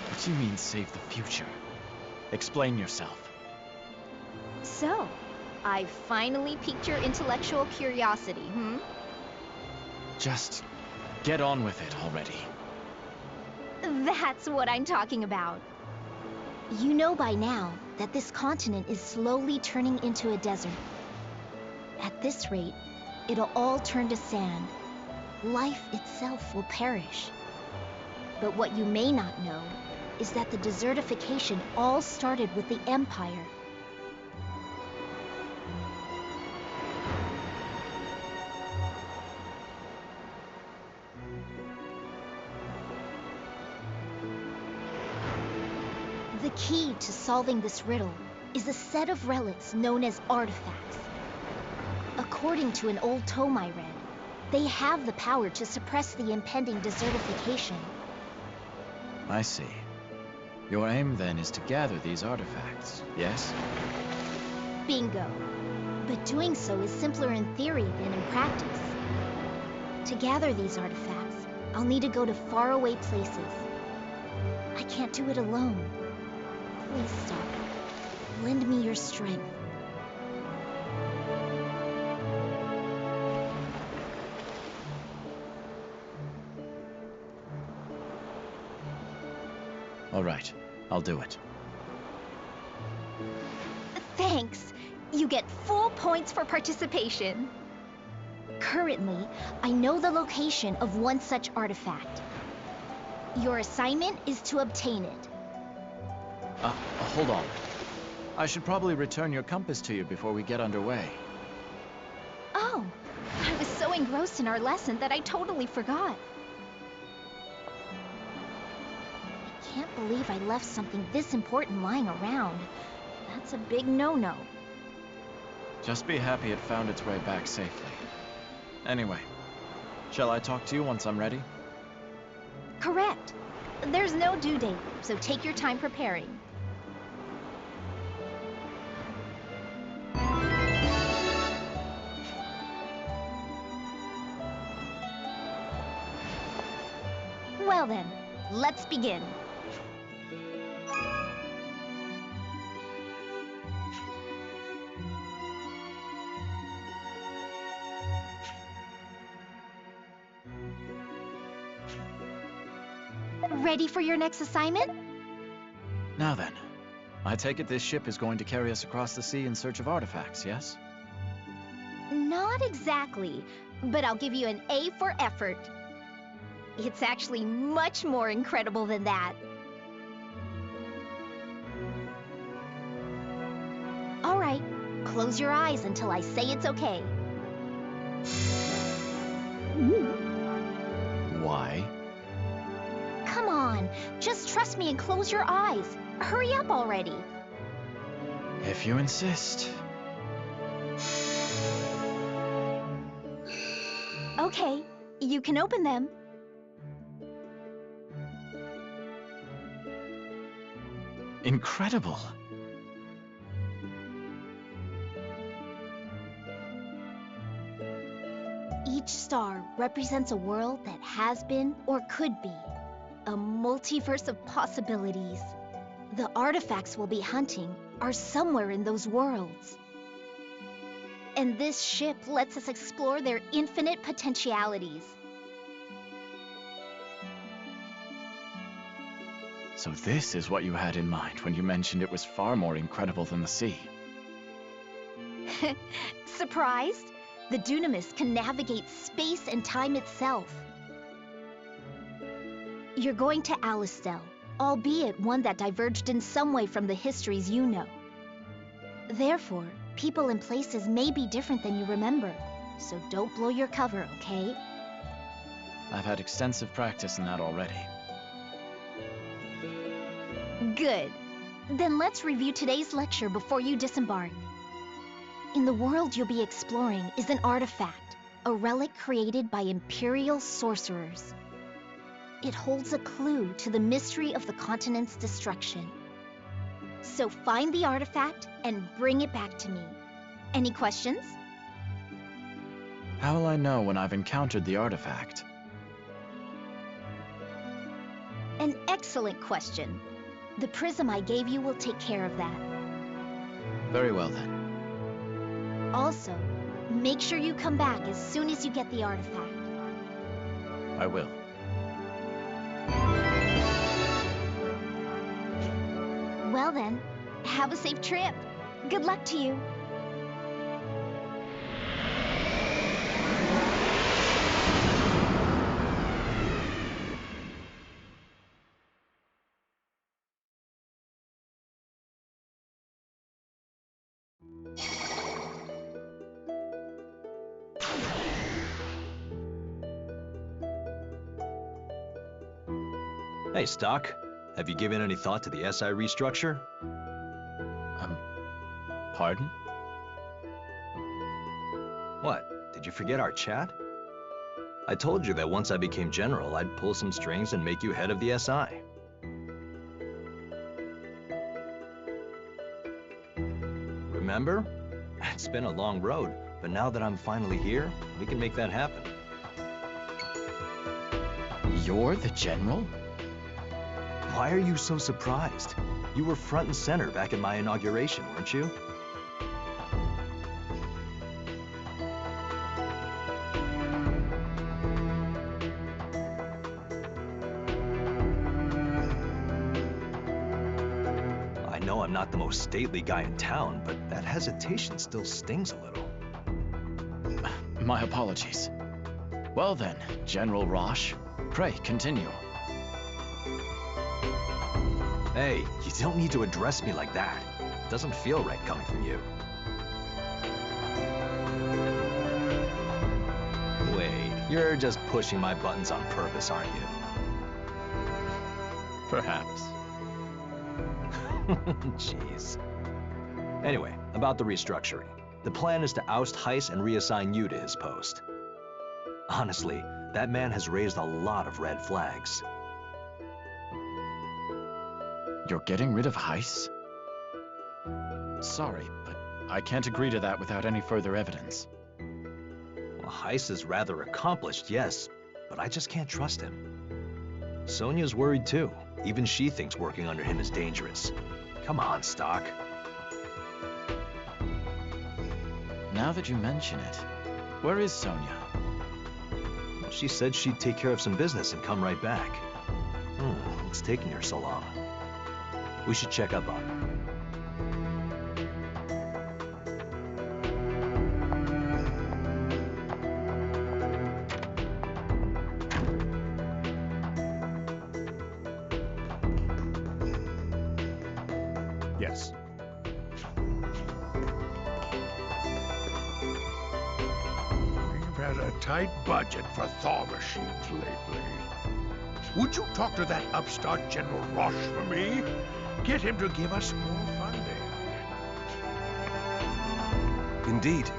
What do you mean, save the future? Explain yourself. So, I finally piqued your intellectual curiosity, Just get on with it already. That's what I'm talking about. You know by now that this continent is slowly turning into a desert. At this rate, it'll all turn to sand. Life itself will perish. But what you may not know is that the desertification all started with the Empire. The key to solving this riddle is a set of relics known as artifacts. According to an old tome I read, they have the power to suppress the impending desertification. I see. Your aim, then, is to gather these artifacts, yes? Bingo. But doing so is simpler in theory than in practice. To gather these artifacts, I'll need to go to faraway places. I can't do it alone. Please stop. Lend me your strength. All right, I'll do it. Thanks. You get full points for participation. Currently, I know the location of one such artifact. Your assignment is to obtain it. Hold on. I should probably return your compass to you before we get underway. Oh, I was so engrossed in our lesson that I totally forgot. I can't believe I left something this important lying around. That's a big no-no. Just be happy it found its way back safely. Anyway, shall I talk to you once I'm ready? Correct. There's no due date, so take your time preparing. Well then, let's begin. Ready for your next assignment? Now then, I take it this ship is going to carry us across the sea in search of artifacts, yes? Not exactly, but I'll give you an A for effort. It's actually much more incredible than that. All right, close your eyes until I say it's okay. Why? Come on, just trust me and close your eyes. Hurry up already. If you insist. Okay, you can open them. Incredible. Each star represents a world that has been or could be. A multiverse of possibilities. The artifacts we'll be hunting are somewhere in those worlds. And this ship lets us explore their infinite potentialities. So this is what you had in mind when you mentioned it was far more incredible than the sea. Surprised? The Dunamis can navigate space and time itself. You're going to Alistel, albeit one that diverged in some way from the histories you know. Therefore, people and places may be different than you remember, so don't blow your cover, okay? I've had extensive practice in that already. Good. Then let's review today's lecture before you disembark. In the world you'll be exploring is an artifact, a relic created by Imperial sorcerers. It holds a clue to the mystery of the continent's destruction. So find the artifact and bring it back to me. Any questions? How will I know when I've encountered the artifact? An excellent question. The prism I gave you will take care of that. Very well then. Also, make sure you come back as soon as you get the artifact. I will. Well then, have a safe trip. Good luck to you. Hey, Stock. Have you given any thought to the SI restructure? Pardon? What? Did you forget our chat? I told you that once I became general, I'd pull some strings and make you head of the SI. Remember? It's been a long road, but now that I'm finally here, we can make that happen. You're the general? Why are you so surprised? You were front and center back at my inauguration, weren't you? I know I'm not the most stately guy in town, but that hesitation still stings a little. My apologies. Well then, General Rosh, pray continue. Hey, you don't need to address me like that. It doesn't feel right coming from you. Wait, you're just pushing my buttons on purpose, aren't you? Perhaps. Jeez. Anyway, about the restructuring. The plan is to oust Heiss and reassign you to his post. Honestly, that man has raised a lot of red flags. You're getting rid of Heiss? Sorry, but I can't agree to that without any further evidence. Well, Heiss is rather accomplished, yes, but I just can't trust him. Sonya's worried too. Even she thinks working under him is dangerous. Come on, Stock. Now that you mention it, where is Sonya? Well, she said she'd take care of some business and come right back. What's taking her so long? We should check up on her. Yes. We've had a tight budget for thaw machines lately. Would you talk to that upstart General Rosh for me? Get him to give us more funding. Indeed.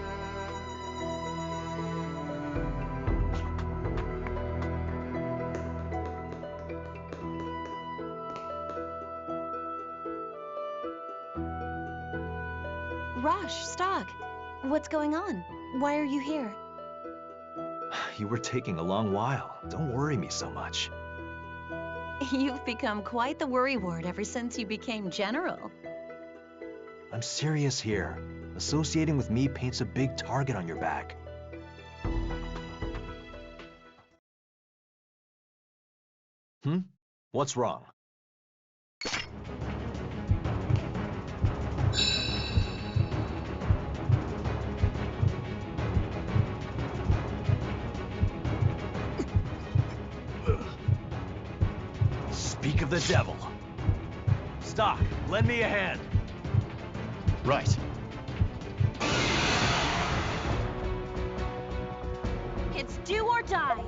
Rosh, Stog, what's going on? Why are you here? You were taking a long while. Don't worry me so much. You've become quite the worrywart ever since you became general. I'm serious here. Associating with me paints a big target on your back. What's wrong? Speak of the devil. Stock, lend me a hand. Right. It's do or die.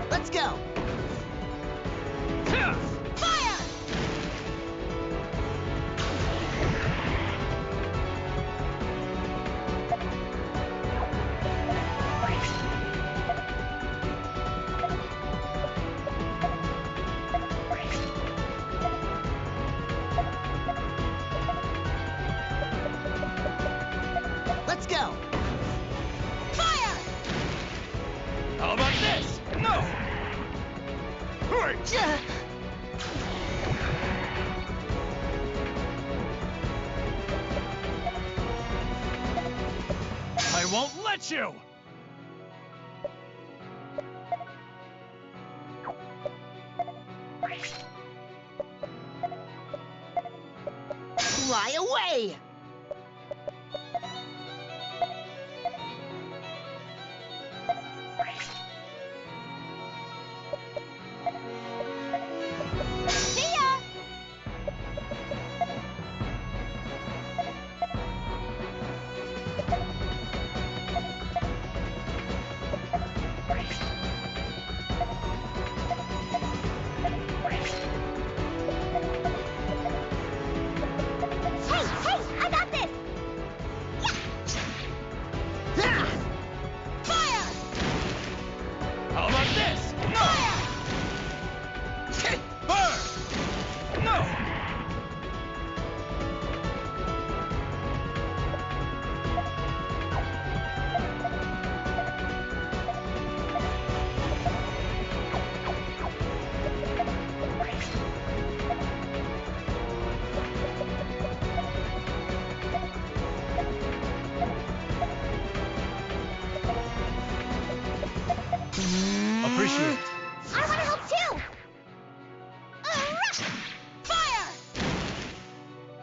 Let's go! Fire! Let's go! Fire! How about this? No! I won't let you! Fly away! See ya! Appreciate it. I want to help too! Fire!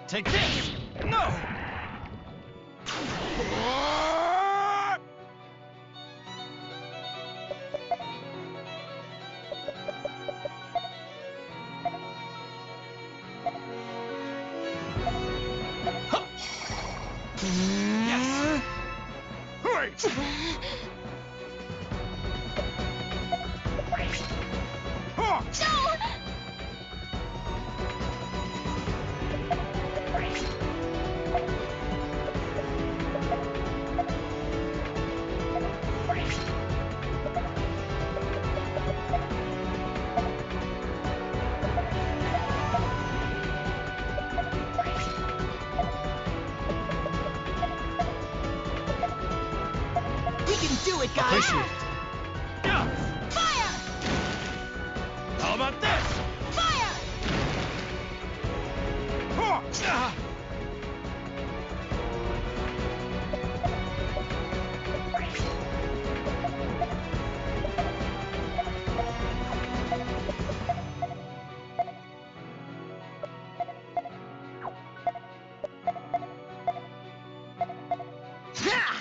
Take this! No! Yes! Wait! We can do it, guys! Appreciate it. Yeah. Fire! How about this? Fire!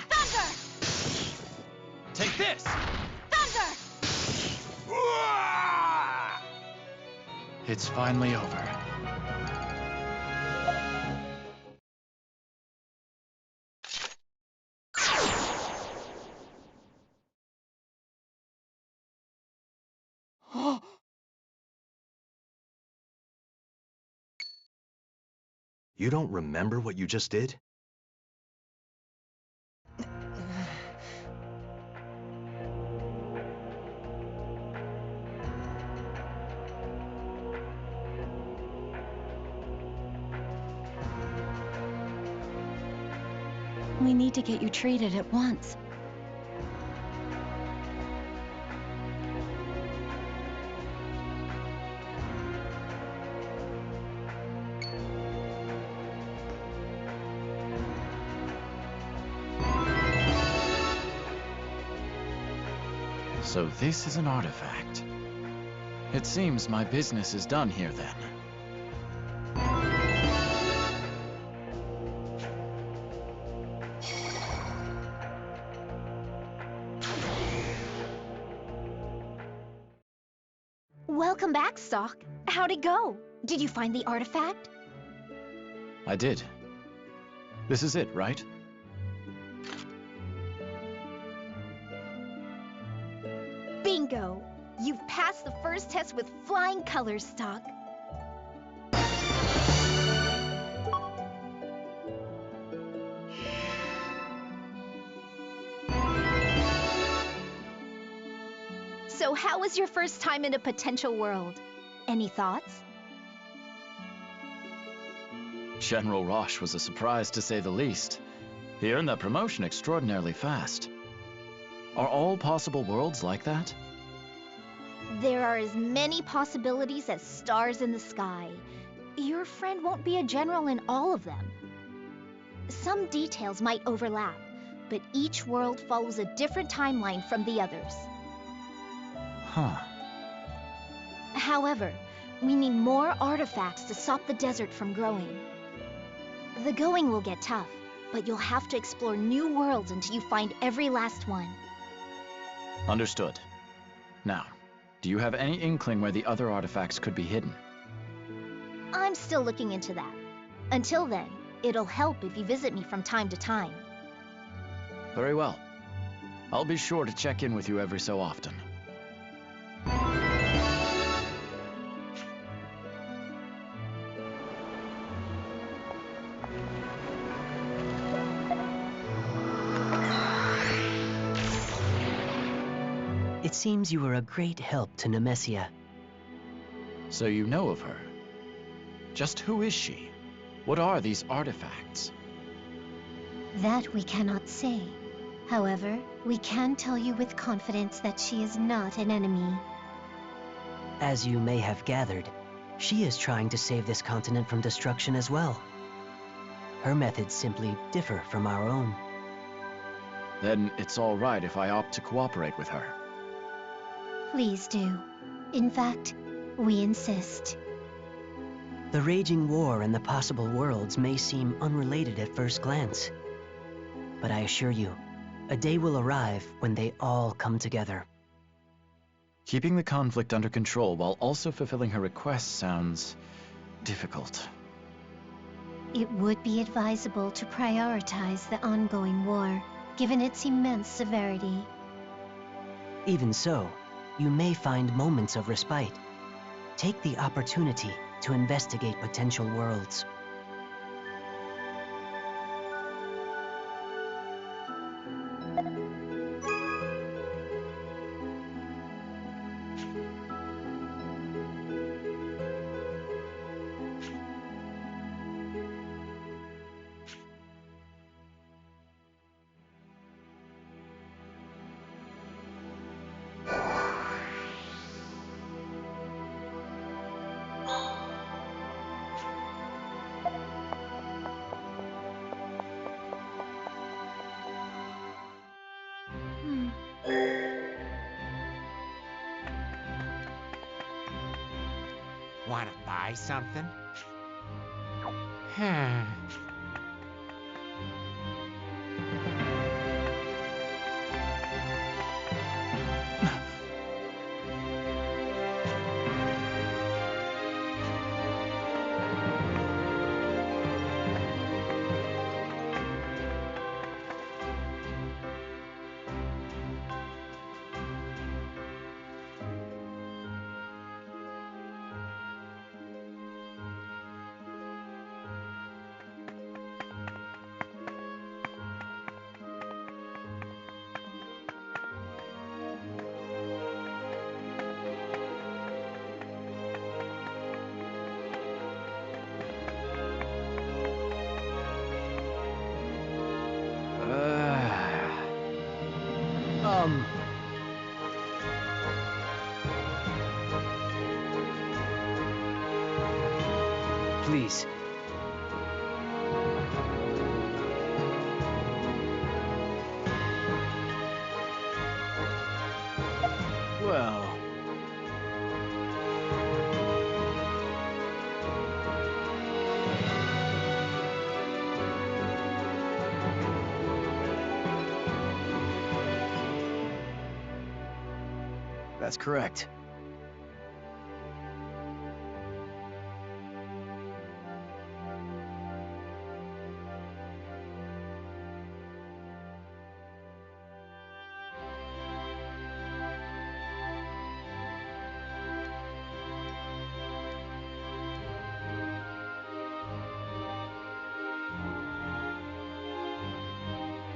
Thunder! Take this! Thunder! It's finally over. You don't remember what you just did? We need to get you treated at once. So this is an artifact. It seems my business is done here then. Welcome back, Stalk. How'd it go? Did you find the artifact? I did. This is it, right? Bingo! You've passed the first test with flying colors, Stalk. So how was your first time in a potential world? Any thoughts? General Roche was a surprise to say the least. He earned that promotion extraordinarily fast. Are all possible worlds like that? There are as many possibilities as stars in the sky. Your friend won't be a general in all of them. Some details might overlap, but each world follows a different timeline from the others. Huh. However, we need more artifacts to stop the desert from growing. The going will get tough, but you'll have to explore new worlds until you find every last one. Understood. Now, do you have any inkling where the other artifacts could be hidden? I'm still looking into that. Until then, it'll help if you visit me from time to time. Very well. I'll be sure to check in with you every so often. It seems you were a great help to Nemesia. So you know of her. Just who is she? What are these artifacts? That we cannot say. However, we can tell you with confidence that she is not an enemy. As you may have gathered, she is trying to save this continent from destruction as well. Her methods simply differ from our own. Then it's all right if I opt to cooperate with her. Please do. In fact, we insist. The raging war and the possible worlds may seem unrelated at first glance. But I assure you, a day will arrive when they all come together. Keeping the conflict under control while also fulfilling her requests sounds difficult. It would be advisable to prioritize the ongoing war, given its immense severity. Even so, you may find moments of respite. Take the opportunity to investigate potential worlds. Wanna buy something? Please. Well... That's correct.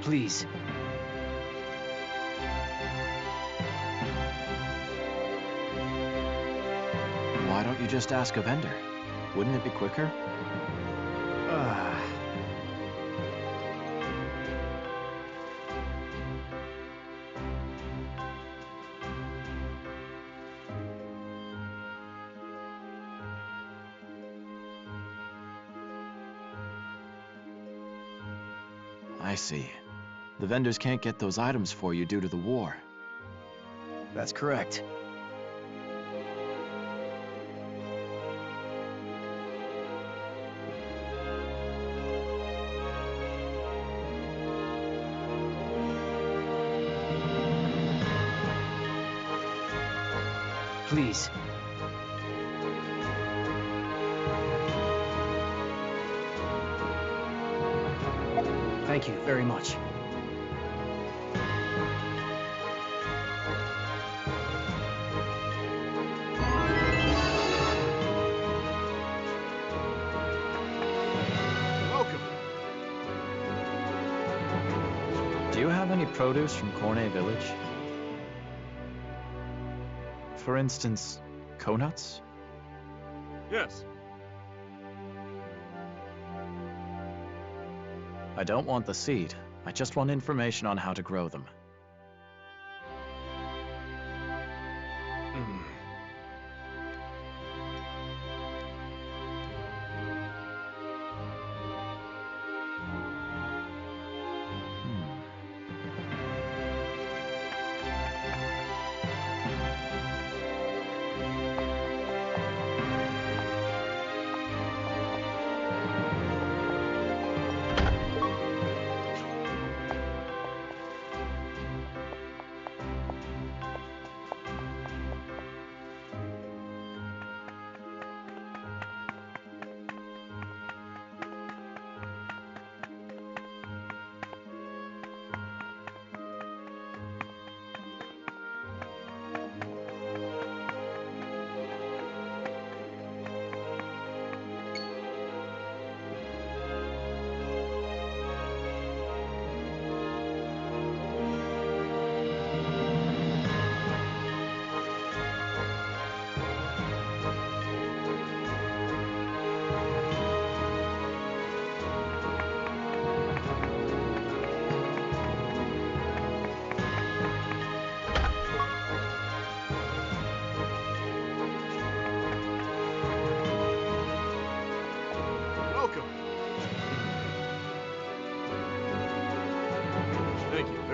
Please. Why don't you just ask a vendor? Wouldn't it be quicker? I see. The vendors can't get those items for you due to the war. That's correct. Please. Thank you very much. Welcome. Do you have any produce from Corne Village? For instance, coconuts? Yes. I don't want the seed. I just want information on how to grow them.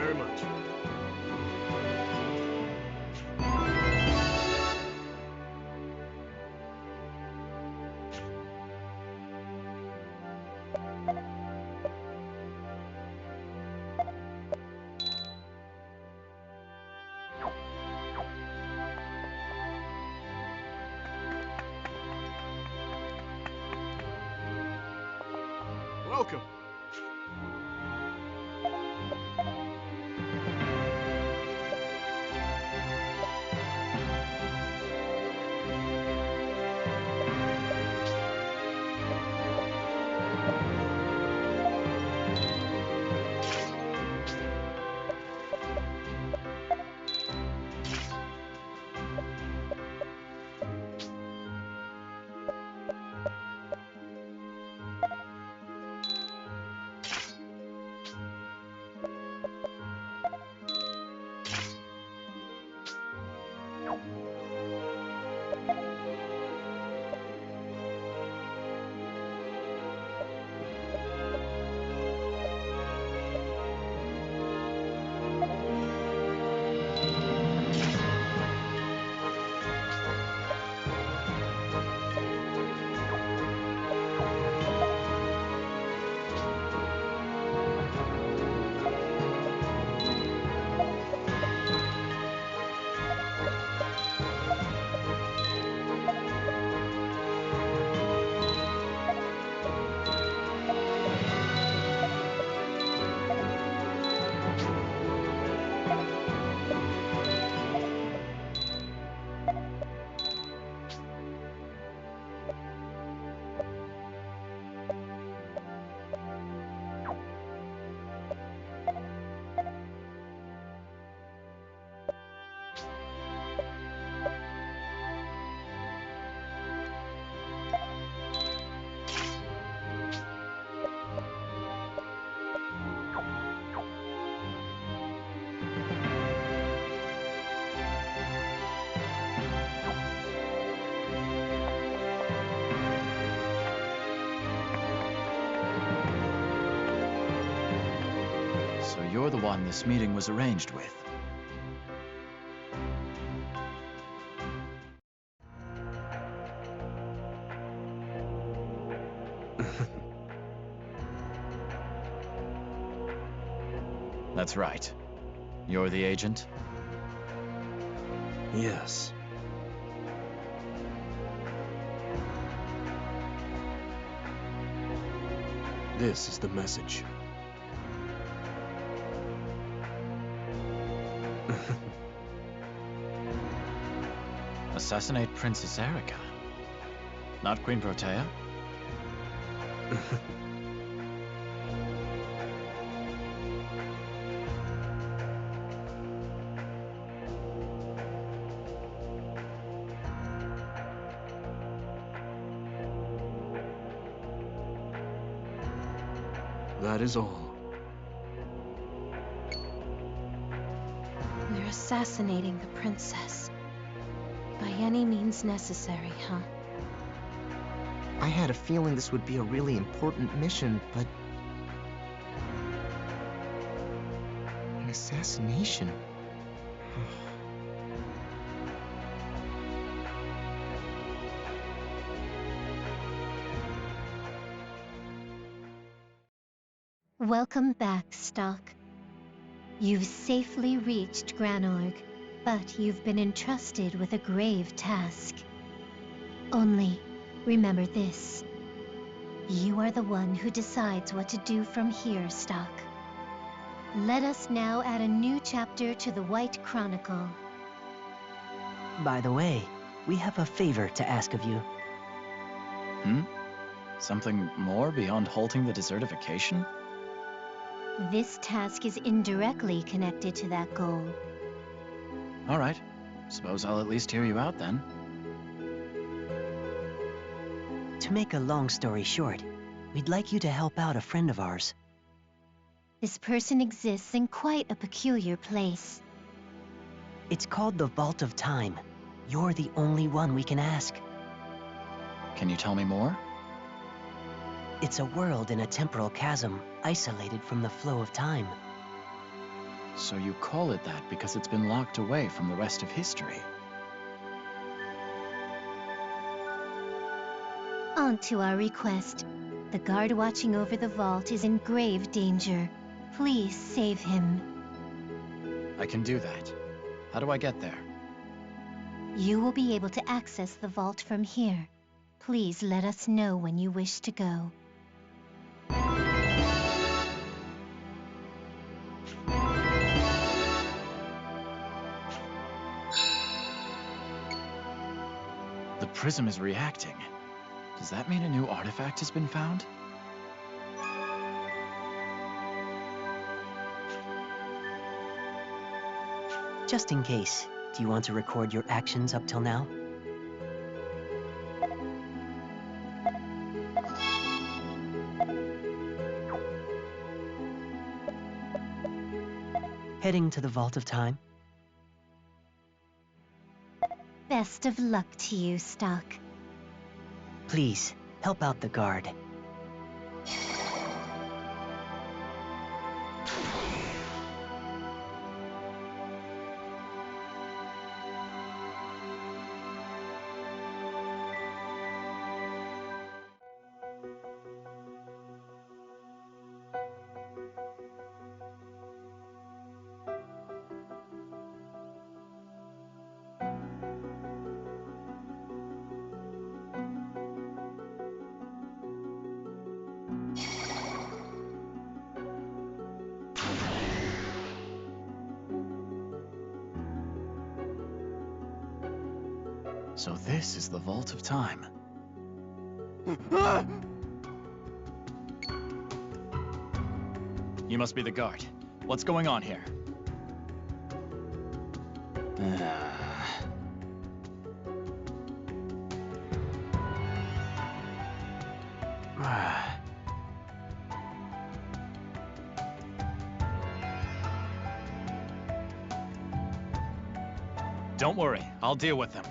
very much. Welcome. So you're the one this meeting was arranged with. That's right. You're the agent? Yes. This is the message. Assassinate Princess Erica. Not Queen Protea? That is all. We're assassinating the princess. By any means necessary, huh? I had a feeling this would be a really important mission, but... an assassination? Welcome back, Stock. You've safely reached Granorg, but you've been entrusted with a grave task. Only, remember this. You are the one who decides what to do from here, Stock. Let us now add a new chapter to the White Chronicle. By the way, we have a favor to ask of you. Something more beyond halting the desertification? This task is indirectly connected to that goal. All right. Suppose I'll at least hear you out then. To make a long story short, we'd like you to help out a friend of ours. This person exists in quite a peculiar place. It's called the Vault of Time. You're the only one we can ask. Can you tell me more? It's a world in a temporal chasm, isolated from the flow of time. So you call it that because it's been locked away from the rest of history. On to our request. The guard watching over the vault is in grave danger. Please save him. I can do that. How do I get there? You will be able to access the vault from here. Please let us know when you wish to go. The prism is reacting. Does that mean a new artifact has been found? Just in case, do you want to record your actions up till now? Heading to the Vault of Time? Best of luck to you, Stock. Please, help out the guard. So this is the Vault of Time. You must be the guard. What's going on here? Don't worry, I'll deal with them.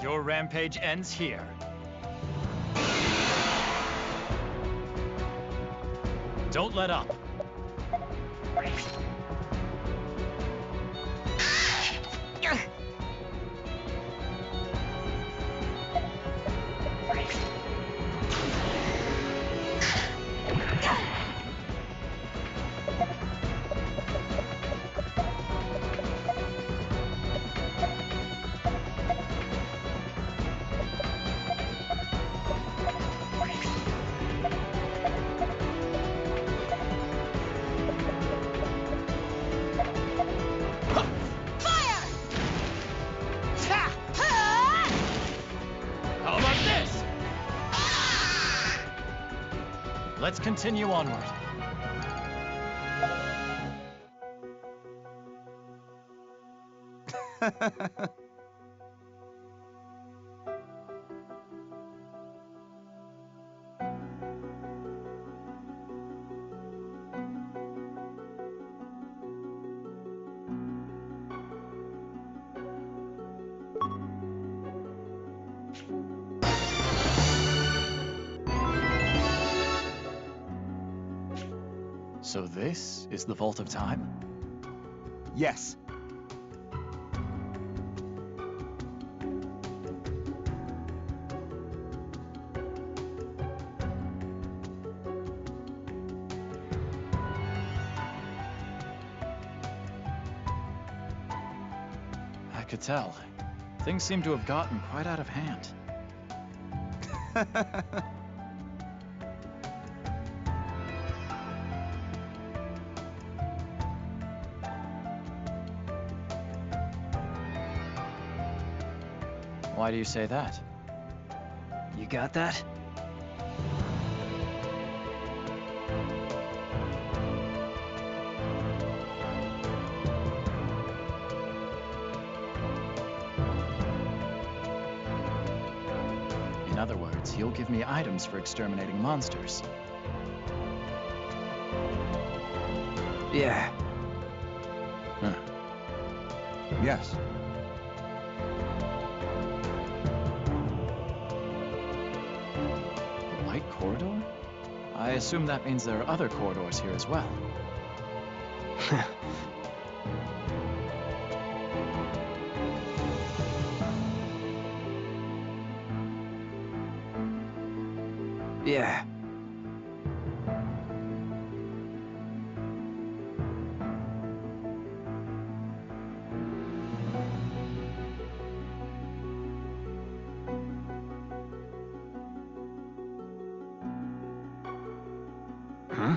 Your rampage ends here. Don't let up. Let's continue onward. So this is the Vault of Time? Yes. I could tell. Things seem to have gotten quite out of hand. Why do you say that? You got that? In other words, you'll give me items for exterminating monsters. Yeah. Yes. corridor? I assume that means there are other corridors here as well. Yeah. Huh?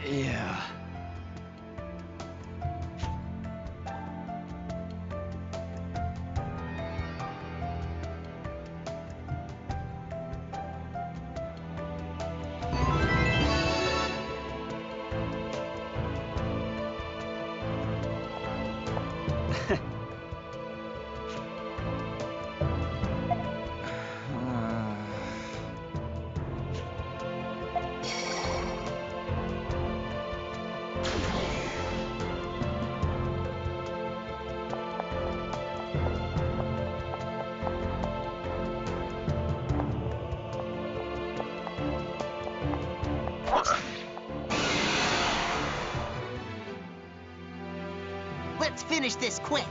Yeah. Let's finish this quick.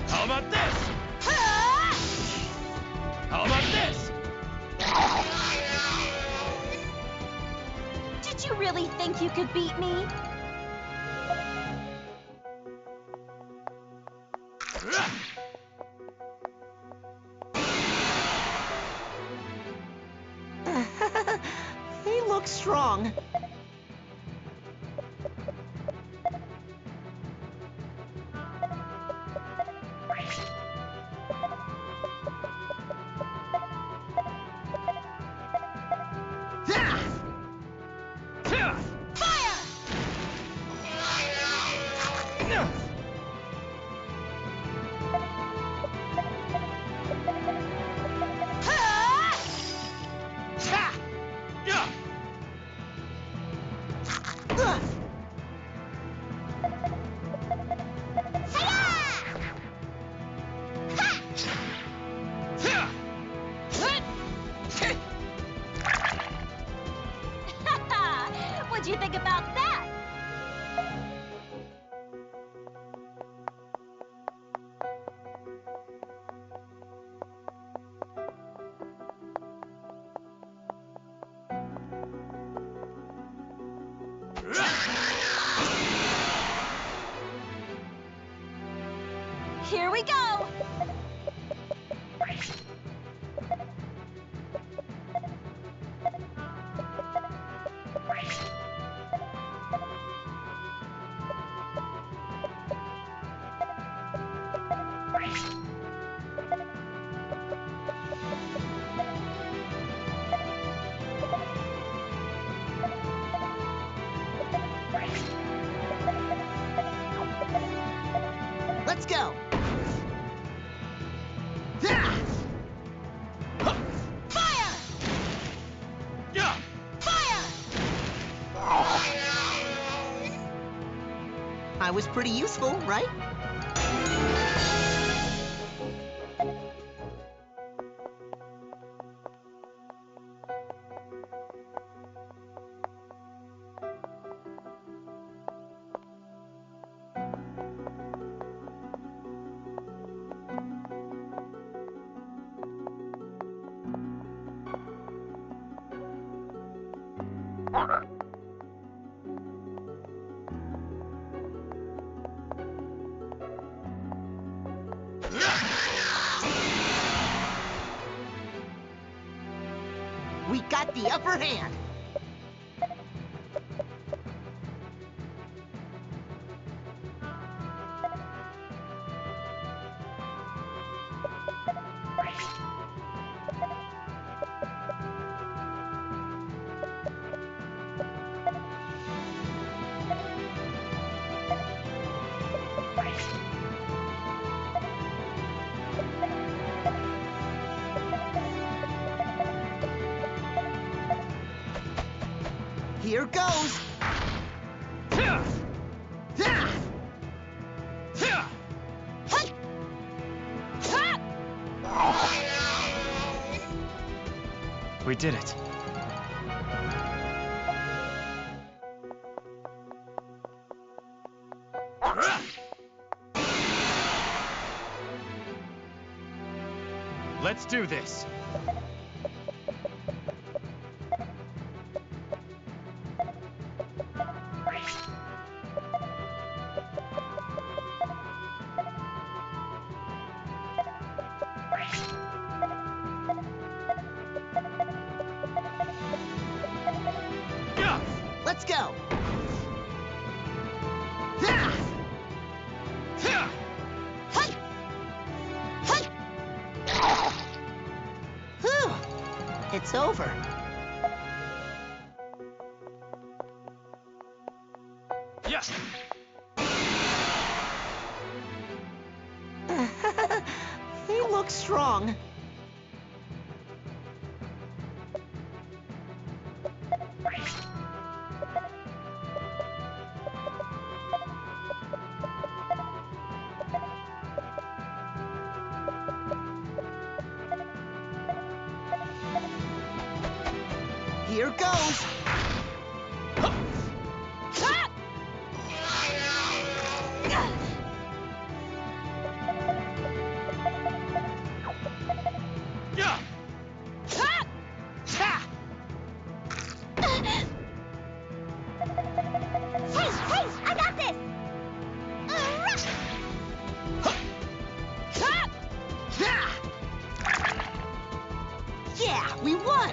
How about this? How about this? Did you really think you could beat me? He looks strong. What'd you think about that? Here we go! Let's go. I That was pretty useful, right? We got the upper hand. Here goes. We did it. Let's do this. Let's go. Whew. It's over. Yes. They look strong. Here goes. Hey, I got this! Yeah, we won!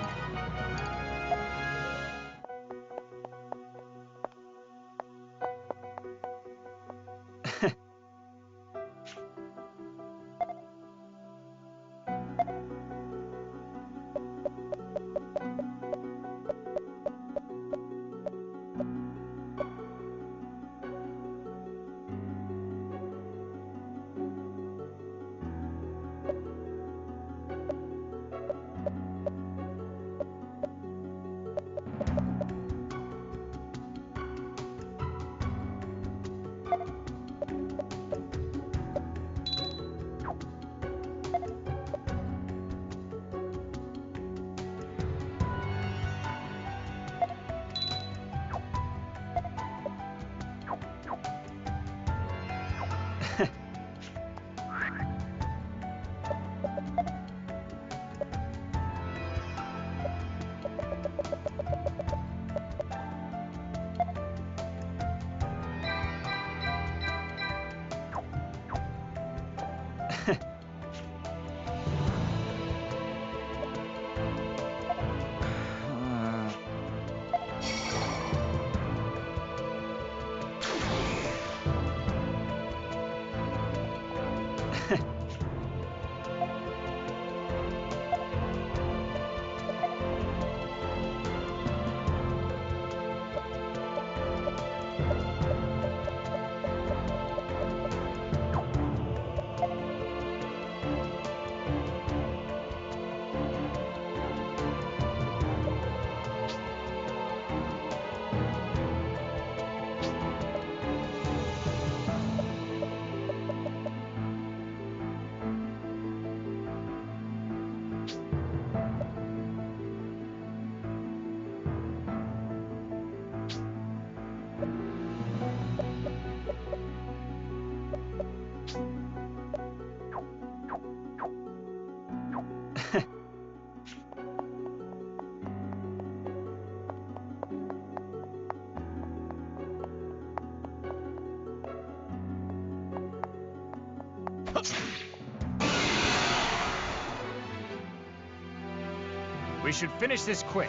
We should finish this quick.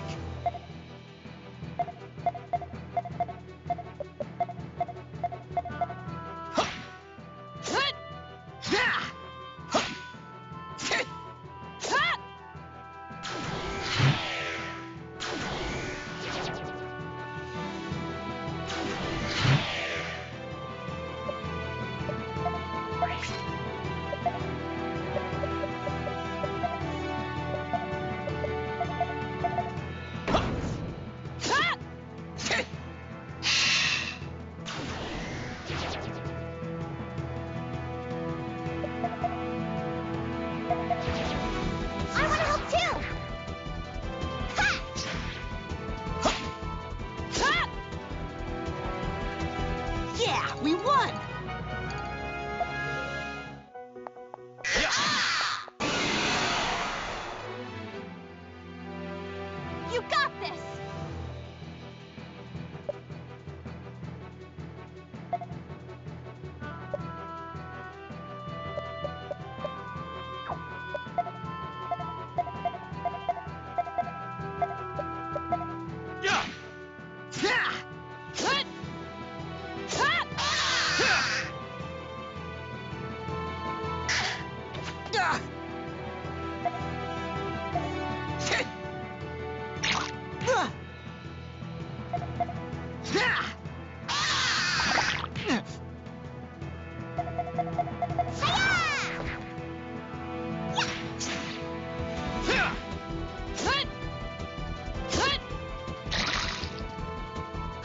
We won! You got this!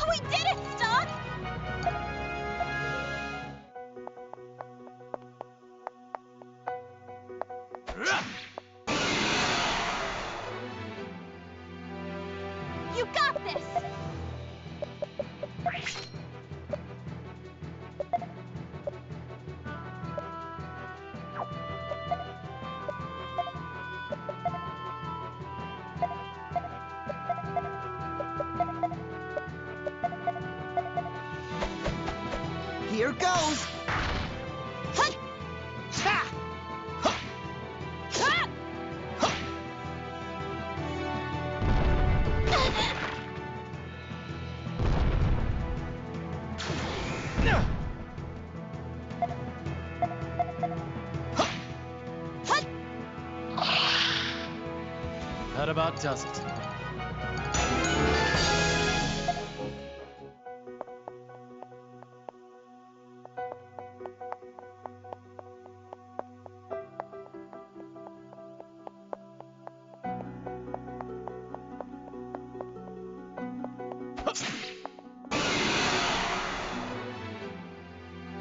We did it, Stock! You got this! Here goes! That about does it.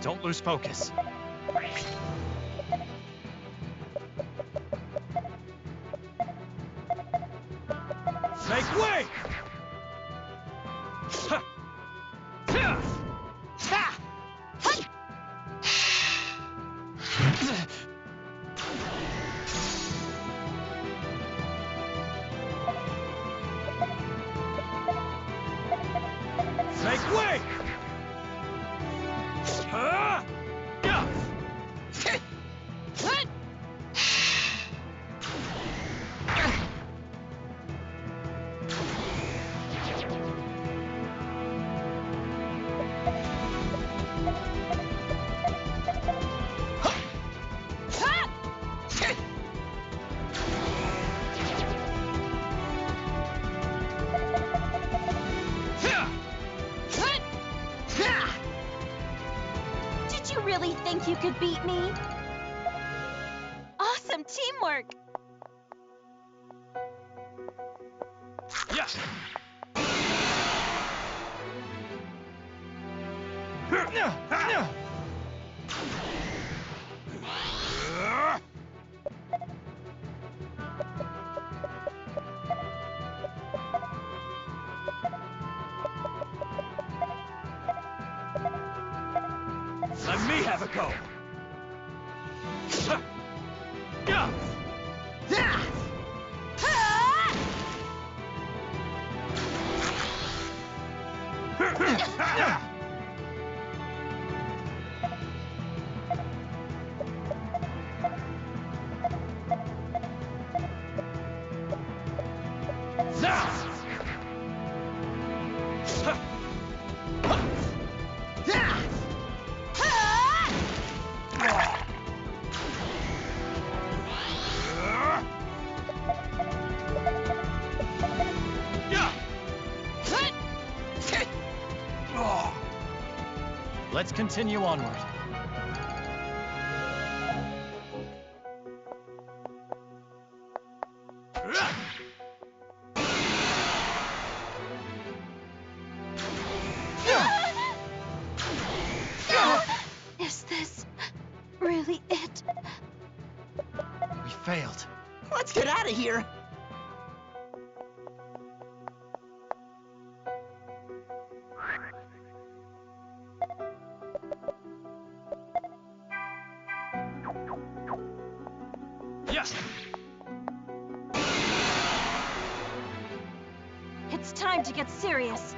Don't lose focus. Make way! Make way! Did you really think you could beat me? Awesome teamwork! Yes. Let me have a go. Let's continue onward. Is this really it? We failed. Let's get out of here! Yes! It's time to get serious.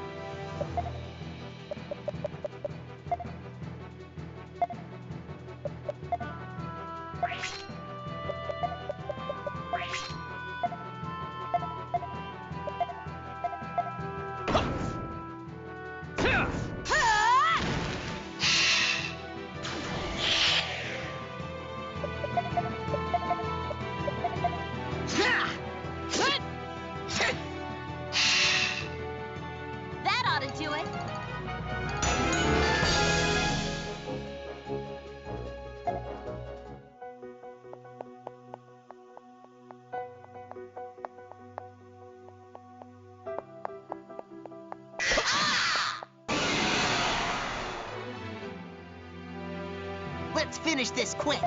That ought to do it. Let's finish this quick!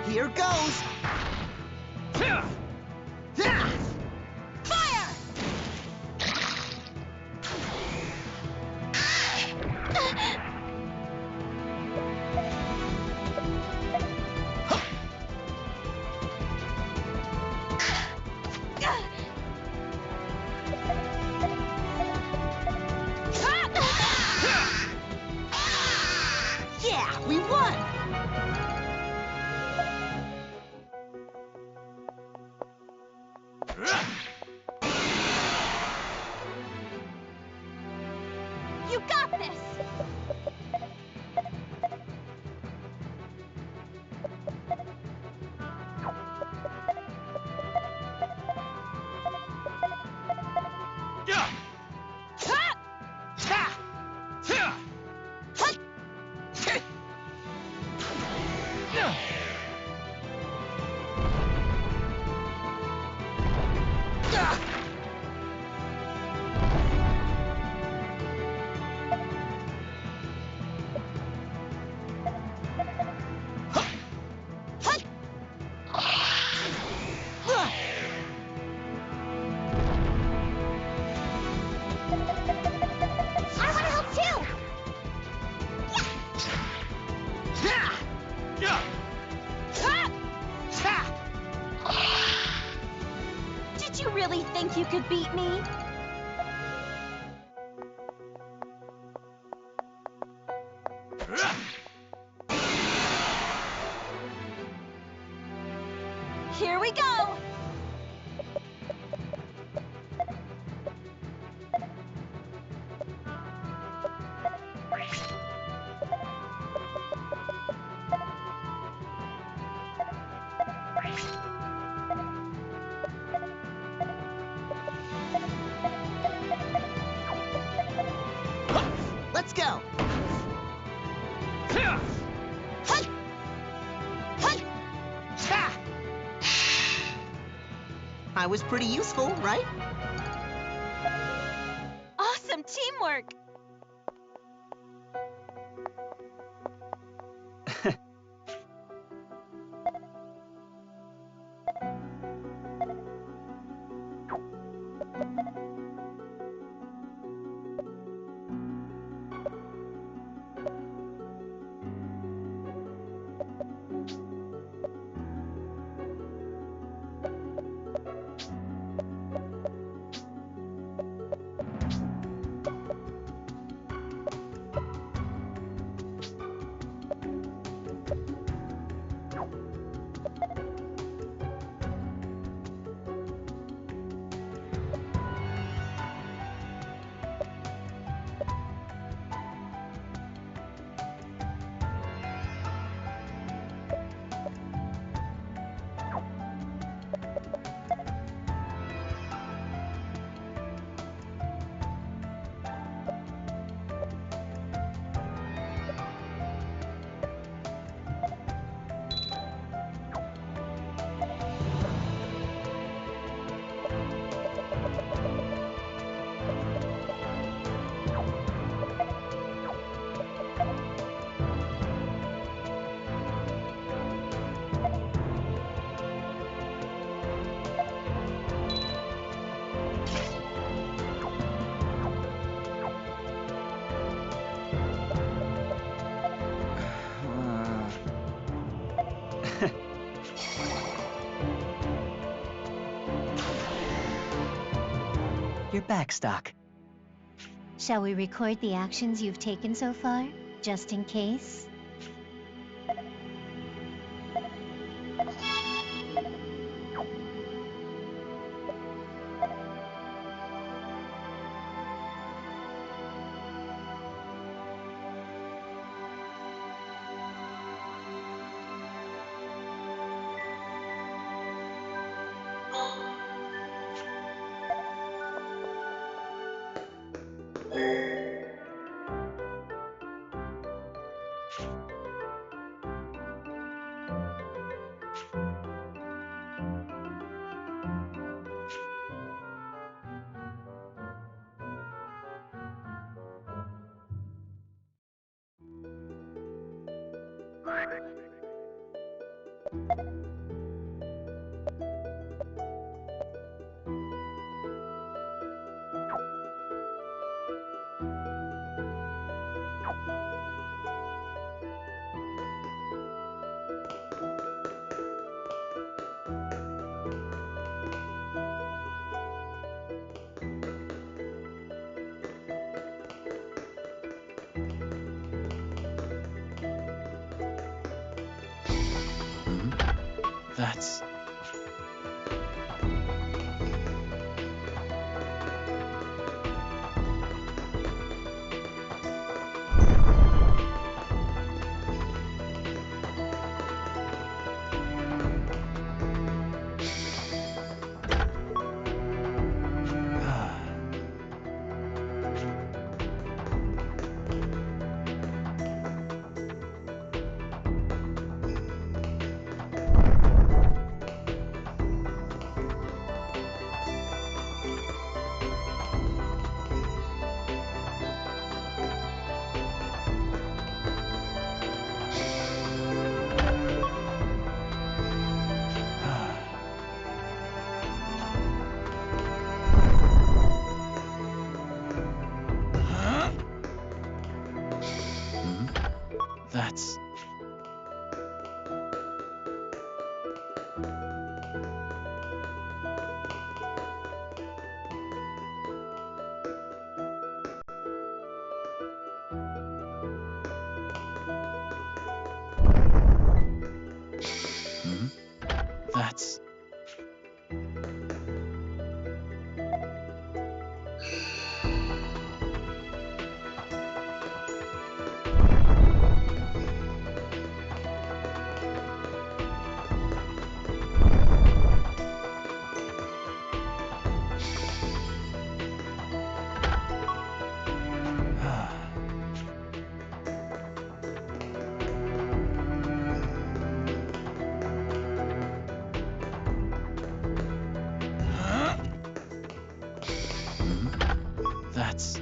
Here goes! Fire! Yeah, we won! You got this! I want to help too! Did you really think you could beat me? Here we go! Let's go! I was pretty useful, right? Awesome teamwork! you're back, Stock. Shall we record the actions you've taken so far, just in case? That's... That's... That's... That's...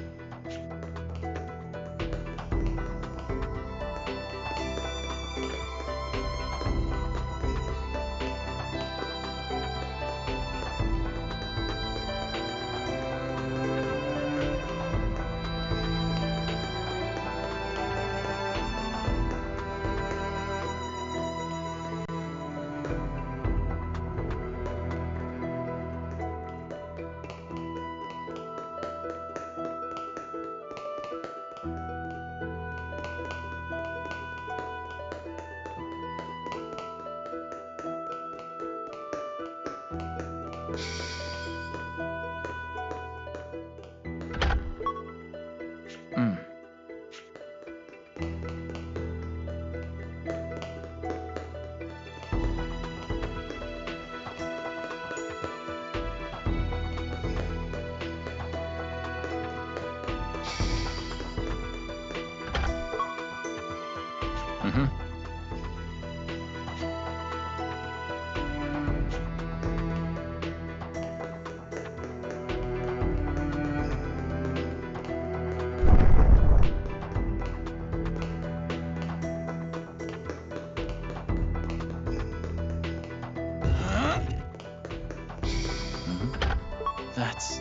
That's...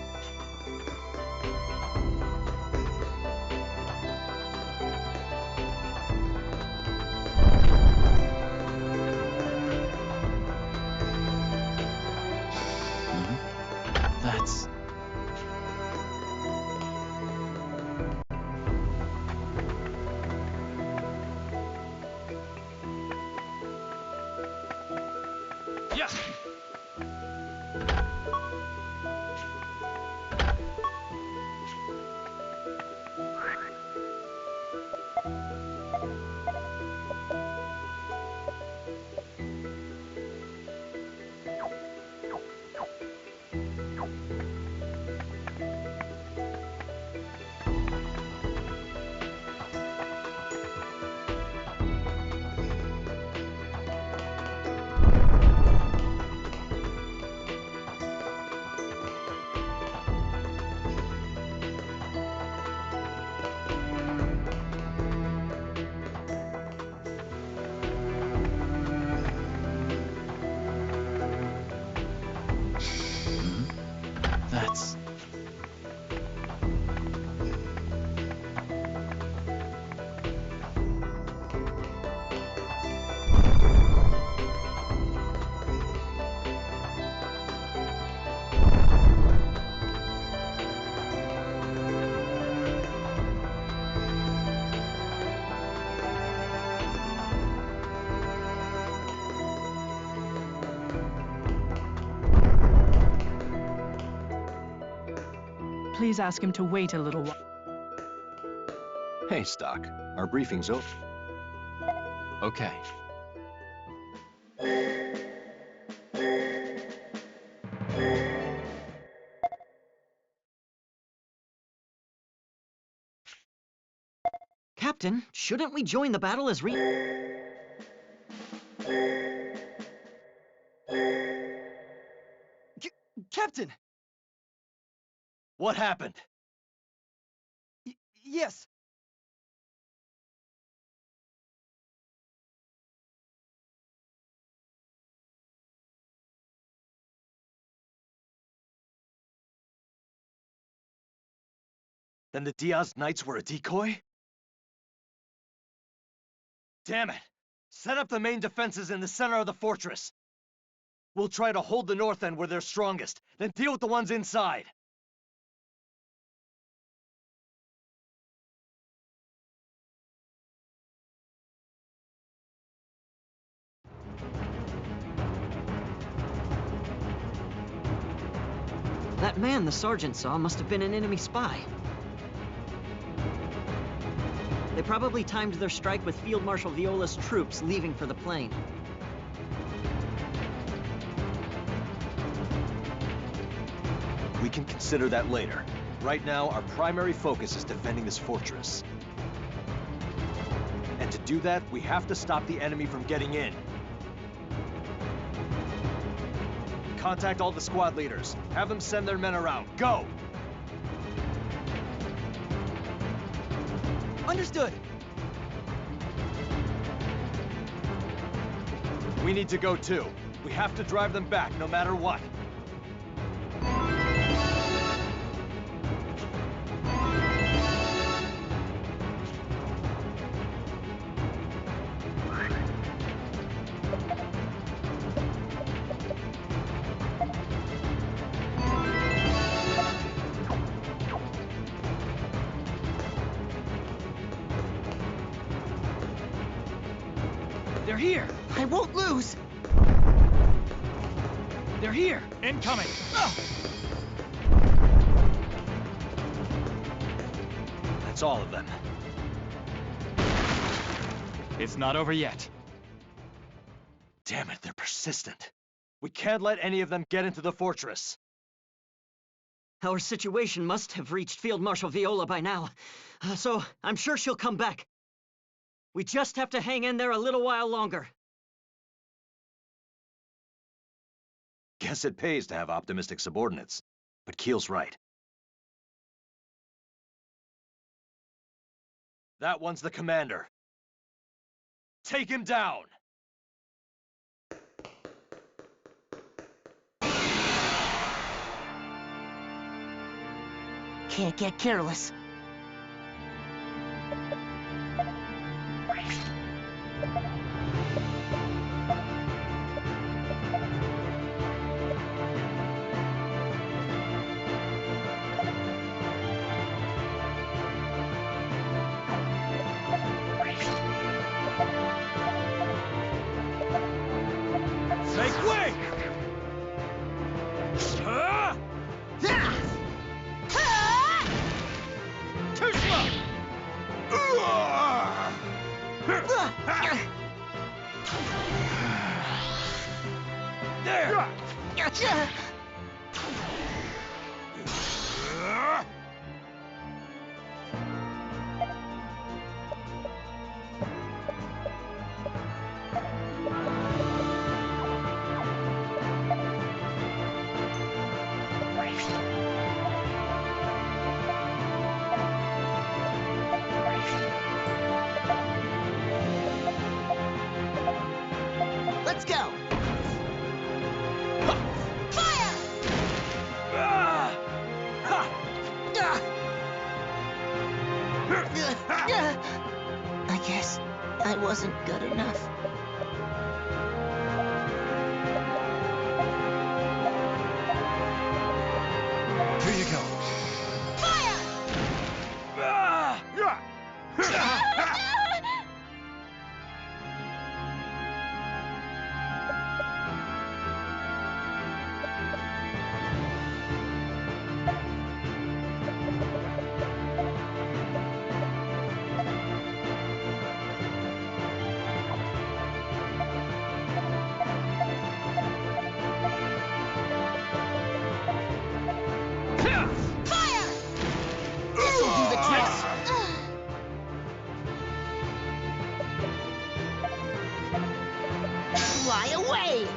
Yeah. That's... Please ask him to wait a little while. Hey, Stock. Our briefing's over. Okay. Captain, shouldn't we join the battle as Captain! What happened? Yes. Then the Diaz Knights were a decoy? Damn it! Set up the main defenses in the center of the fortress. We'll try to hold the north end where they're strongest, then deal with the ones inside. That man the sergeant saw must have been an enemy spy. They probably timed their strike with Field Marshal Viola's troops leaving for the plain. We can consider that later. Right now, our primary focus is defending this fortress. And to do that, we have to stop the enemy from getting in. Contact all the squad leaders. Have them send their men around. Go! Understood. We need to go too. We have to drive them back no matter what. They're here! I won't lose! They're here! Incoming! Oh! That's all of them. It's not over yet. Damn it, they're persistent. We can't let any of them get into the fortress. Our situation must have reached Field Marshal Viola by now, so I'm sure she'll come back. We just have to hang in there a little while longer. Guess it pays to have optimistic subordinates. But Keel's right. That one's the commander. Take him down! Can't get careless. Make way! There! Let's go! I guess I wasn't good enough. Here you go. This'll do the trick. Fly away!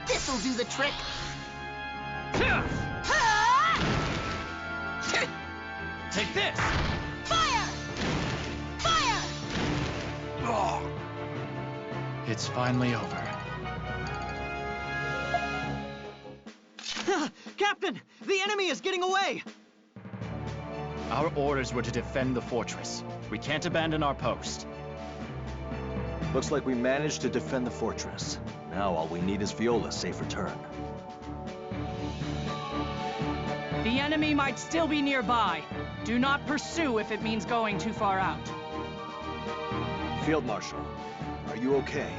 This'll do the trick. Take this! It's finally over. Captain! The enemy is getting away! Our orders were to defend the fortress. We can't abandon our post. Looks like we managed to defend the fortress. Now all we need is Viola's safe return. The enemy might still be nearby. Do not pursue if it means going too far out. Field Marshal, are you okay?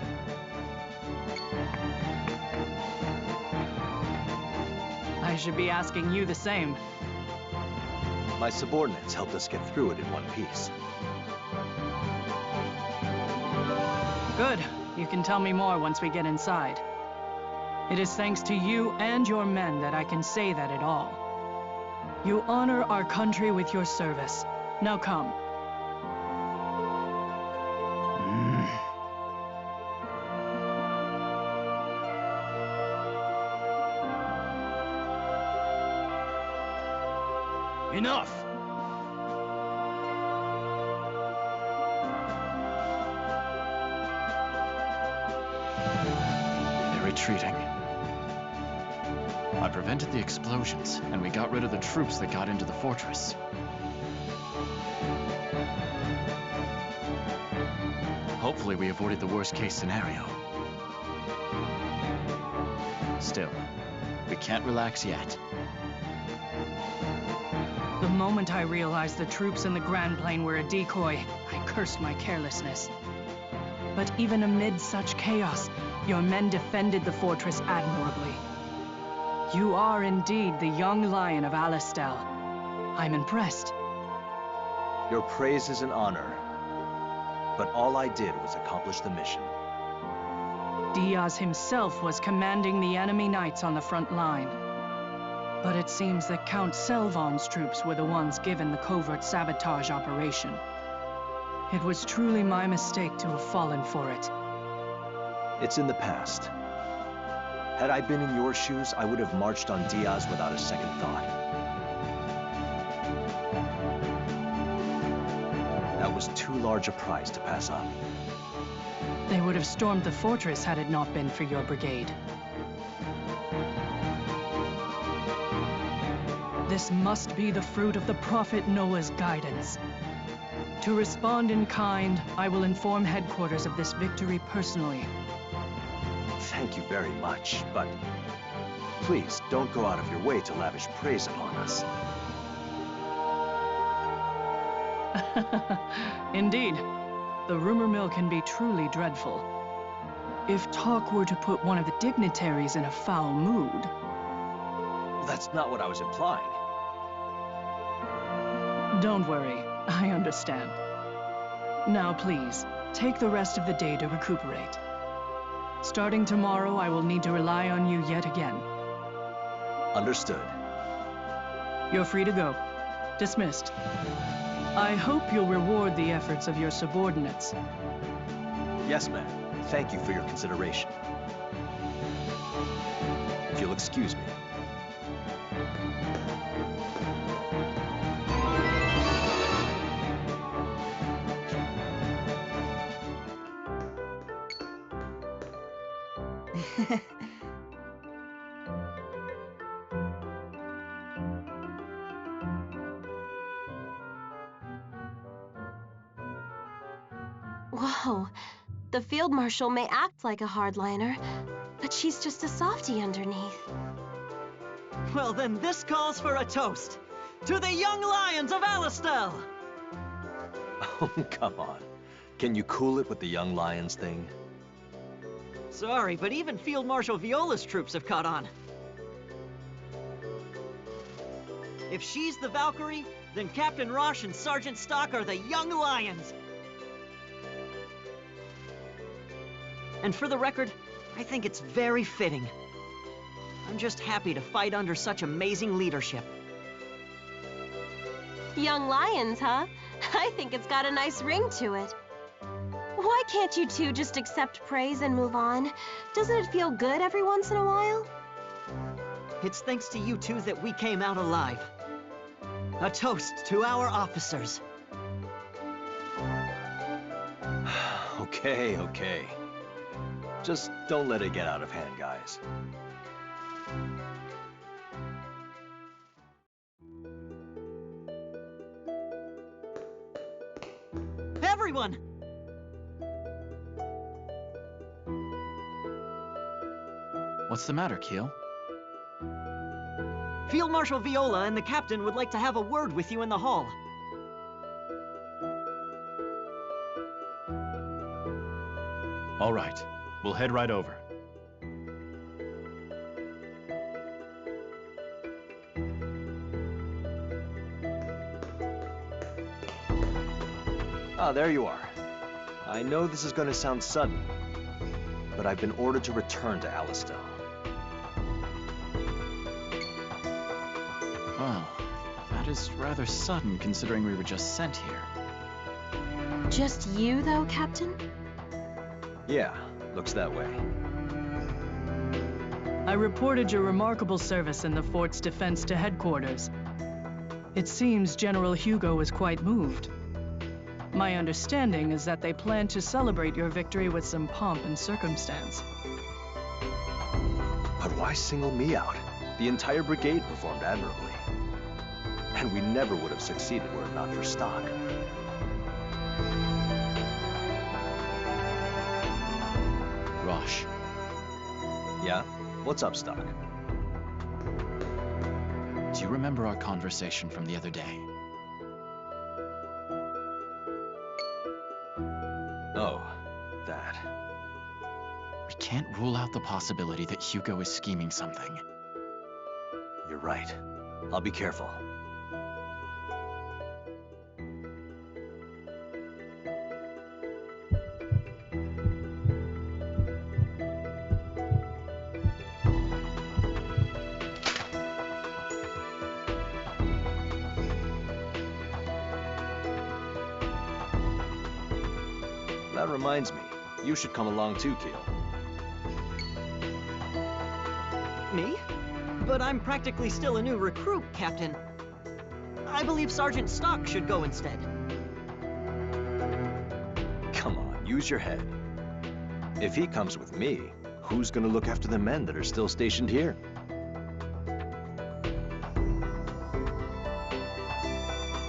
I should be asking you the same. My subordinates helped us get through it in one piece. Good. You can tell me more once we get inside. It is thanks to you and your men that I can say that at all. You honor our country with your service. Now come. Enough! They're retreating. I prevented the explosions, and we got rid of the troops that got into the fortress. Hopefully we avoided the worst-case scenario. Still, we can't relax yet. The moment I realized the troops in the Grand Plain were a decoy, I cursed my carelessness. But even amid such chaos, your men defended the fortress admirably. You are indeed the young lion of Alistel. I'm impressed. Your praise is an honor, but all I did was accomplish the mission. Diaz himself was commanding the enemy knights on the front line. But it seems that Count Selvon's troops were the ones given the covert sabotage operation. It was truly my mistake to have fallen for it. It's in the past. Had I been in your shoes, I would have marched on Diaz without a second thought. That was too large a prize to pass up. They would have stormed the fortress had it not been for your brigade. This must be the fruit of the Prophet Noah's guidance. To respond in kind, I will inform headquarters of this victory personally. Thank you very much, but please don't go out of your way to lavish praise upon us. Indeed, the rumor mill can be truly dreadful. If talk were to put one of the dignitaries in a foul mood... That's not what I was implying. Don't worry, I understand. Now please, take the rest of the day to recuperate. Starting tomorrow, I will need to rely on you yet again. Understood. You're free to go. Dismissed. I hope you'll reward the efforts of your subordinates. Yes, ma'am. Thank you for your consideration. If you'll excuse me. Whoa, the Field Marshal may act like a hardliner, but she's just a softie underneath. Well, then this calls for a toast. To the young lions of Alistel! Oh, come on. Can you cool it with the young lions thing? Sorry, but even Field Marshal Viola's troops have caught on. If she's the Valkyrie, then Captain Roche and Sergeant Stock are the young lions. And for the record, I think it's very fitting. I'm just happy to fight under such amazing leadership. Young lions, huh? I think it's got a nice ring to it. Why can't you two just accept praise and move on? Doesn't it feel good every once in a while? It's thanks to you two that we came out alive. A toast to our officers. Okay. Just don't let it get out of hand, guys. Everyone! What's the matter, Keel? Field Marshal Viola and the captain would like to have a word with you in the hall. All right. We'll head right over. Ah, there you are. I know this is going to sound sudden, but I've been ordered to return to Alistel. Well, that is rather sudden considering we were just sent here. Just you, though, Captain? Yeah, looks that way. I reported your remarkable service in the fort's defense to headquarters. It seems General Hugo was quite moved. My understanding is that they plan to celebrate your victory with some pomp and circumstance. But why single me out? The entire brigade performed admirably. And we never would have succeeded were it not for Stock. Roche. Yeah? What's up, Stock? Do you remember our conversation from the other day? Oh, that. We can't rule out the possibility that Hugo is scheming something. You're right. I'll be careful. That reminds me, you should come along too, Keel. Me? But I'm practically still a new recruit, Captain. I believe Sergeant Stock should go instead. Come on, use your head. If he comes with me, who's gonna look after the men that are still stationed here?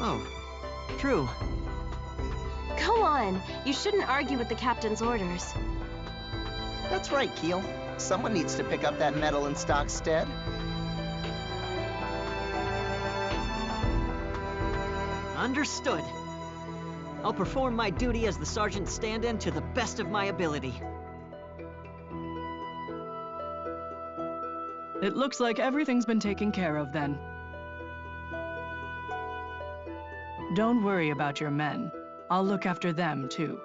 Oh, true. Go on. You shouldn't argue with the captain's orders. That's right, Keel. Someone needs to pick up that medal in Stock's stead. Understood. I'll perform my duty as the sergeant's stand-in to the best of my ability. It looks like everything's been taken care of then. Don't worry about your men. I'll look after them, too.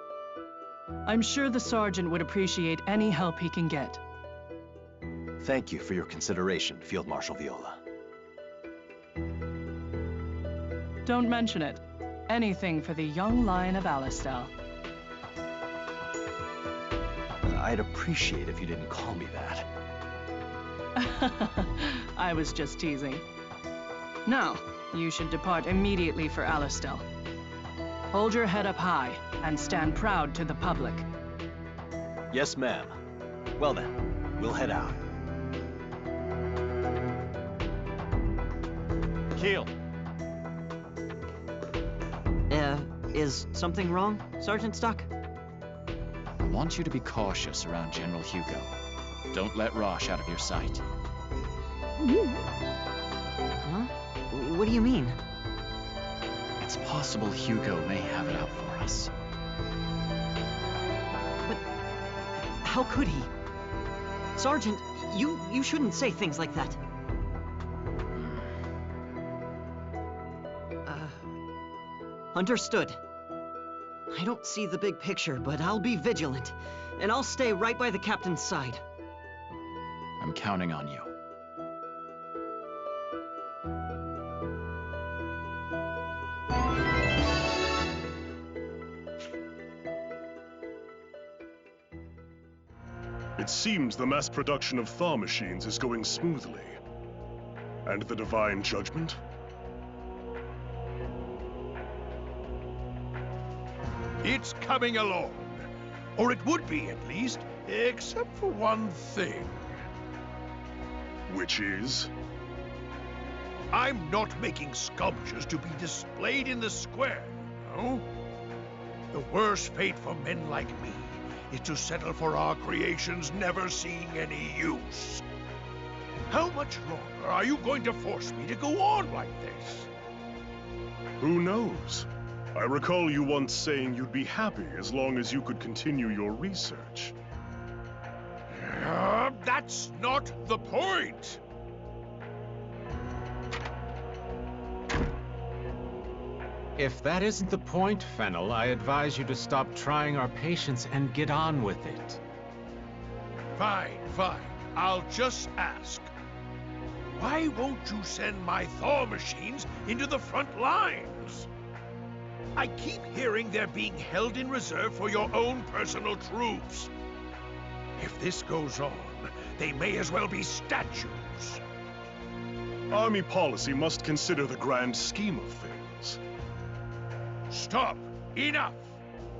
I'm sure the sergeant would appreciate any help he can get. Thank you for your consideration, Field Marshal Viola. Don't mention it. Anything for the young line of Alistel. I'd appreciate if you didn't call me that. I was just teasing. Now, you should depart immediately for Alistel. Hold your head up high and stand proud to the public. Yes, ma'am. Well then, we'll head out. Keel. Is something wrong, Sergeant Stock? I want you to be cautious around General Hugo. Don't let Rosh out of your sight. Huh? What do you mean? It's possible Hugo may have it out for us. But how could he? Sergeant, you shouldn't say things like that. Understood. I don't see the big picture, but I'll be vigilant, and I'll stay right by the captain's side. I'm counting on you. It seems the mass production of Thaw machines is going smoothly. And the divine judgment? It's coming along. Or it would be, at least, except for one thing. Which is? I'm not making sculptures to be displayed in the square, you know? The worst fate for men like me is to settle for our creations never seeing any use. How much longer are you going to force me to go on like this? Who knows? I recall you once saying you'd be happy as long as you could continue your research. That's not the point! If that isn't the point, Fennel, I advise you to stop trying our patience and get on with it. Fine, fine. I'll just ask. Why won't you send my Thaw machines into the front lines? I keep hearing they're being held in reserve for your own personal troops. If this goes on, they may as well be statues. Army policy must consider the grand scheme of things. Stop! Enough!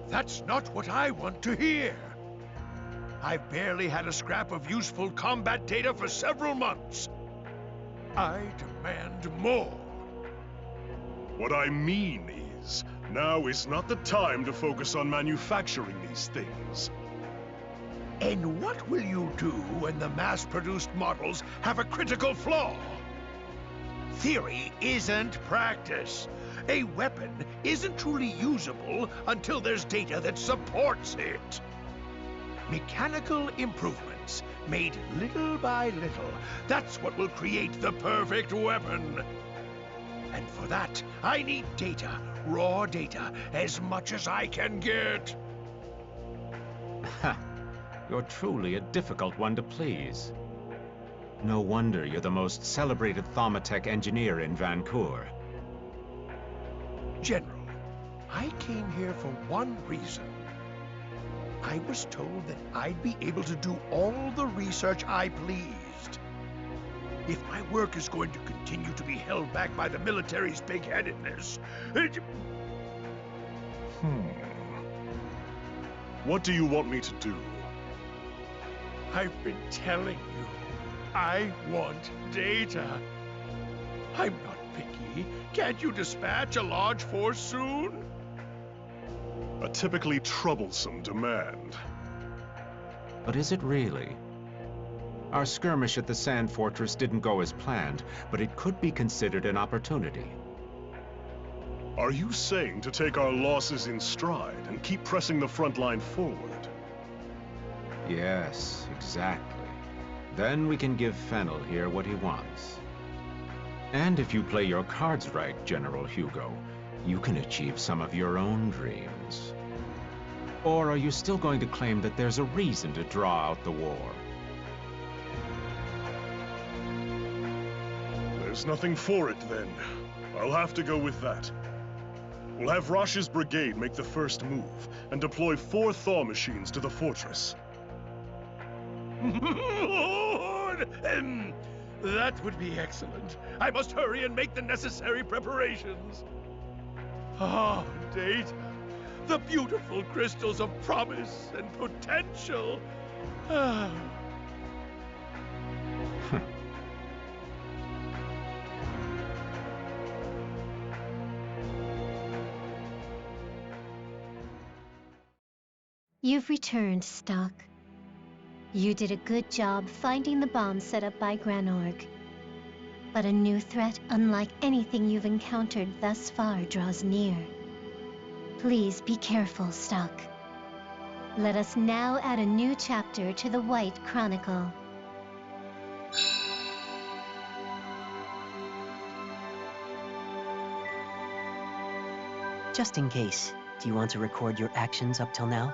That's not what I want to hear. I've barely had a scrap of useful combat data for several months. I demand more. What I mean is, now is not the time to focus on manufacturing these things. And what will you do when the mass-produced models have a critical flaw? Theory isn't practice. A weapon isn't truly usable until there's data that supports it. Mechanical improvements, made little by little, that's what will create the perfect weapon. And for that, I need data, raw data, as much as I can get. Ha! You're truly a difficult one to please. No wonder you're the most celebrated Thaumatech engineer in Vancour. General, I came here for one reason. I was told that I'd be able to do all the research I pleased. If my work is going to continue to be held back by the military's big-headedness, What do you want me to do? I've been telling you, I want data. I'm not picky. Can't you dispatch a large force soon? A typically troublesome demand. But is it really? Our skirmish at the Sand Fortress didn't go as planned, but it could be considered an opportunity. Are you saying to take our losses in stride and keep pressing the front line forward? Yes, exactly. Then we can give Fennel here what he wants. And if you play your cards right, General Hugo, you can achieve some of your own dreams. Or are you still going to claim that there's a reason to draw out the war? There's nothing for it, then. I'll have to go with that. We'll have Rosh's brigade make the first move, and deploy 4 thaw machines to the fortress. Lord! That would be excellent. I must hurry and make the necessary preparations. Ah, Data. The beautiful crystals of promise and potential. Ah. You've returned, Stock. You did a good job finding the bomb set up by Granorg. But a new threat unlike anything you've encountered thus far draws near. Please be careful, Stock. Let us now add a new chapter to the White Chronicle. Just in case, do you want to record your actions up till now?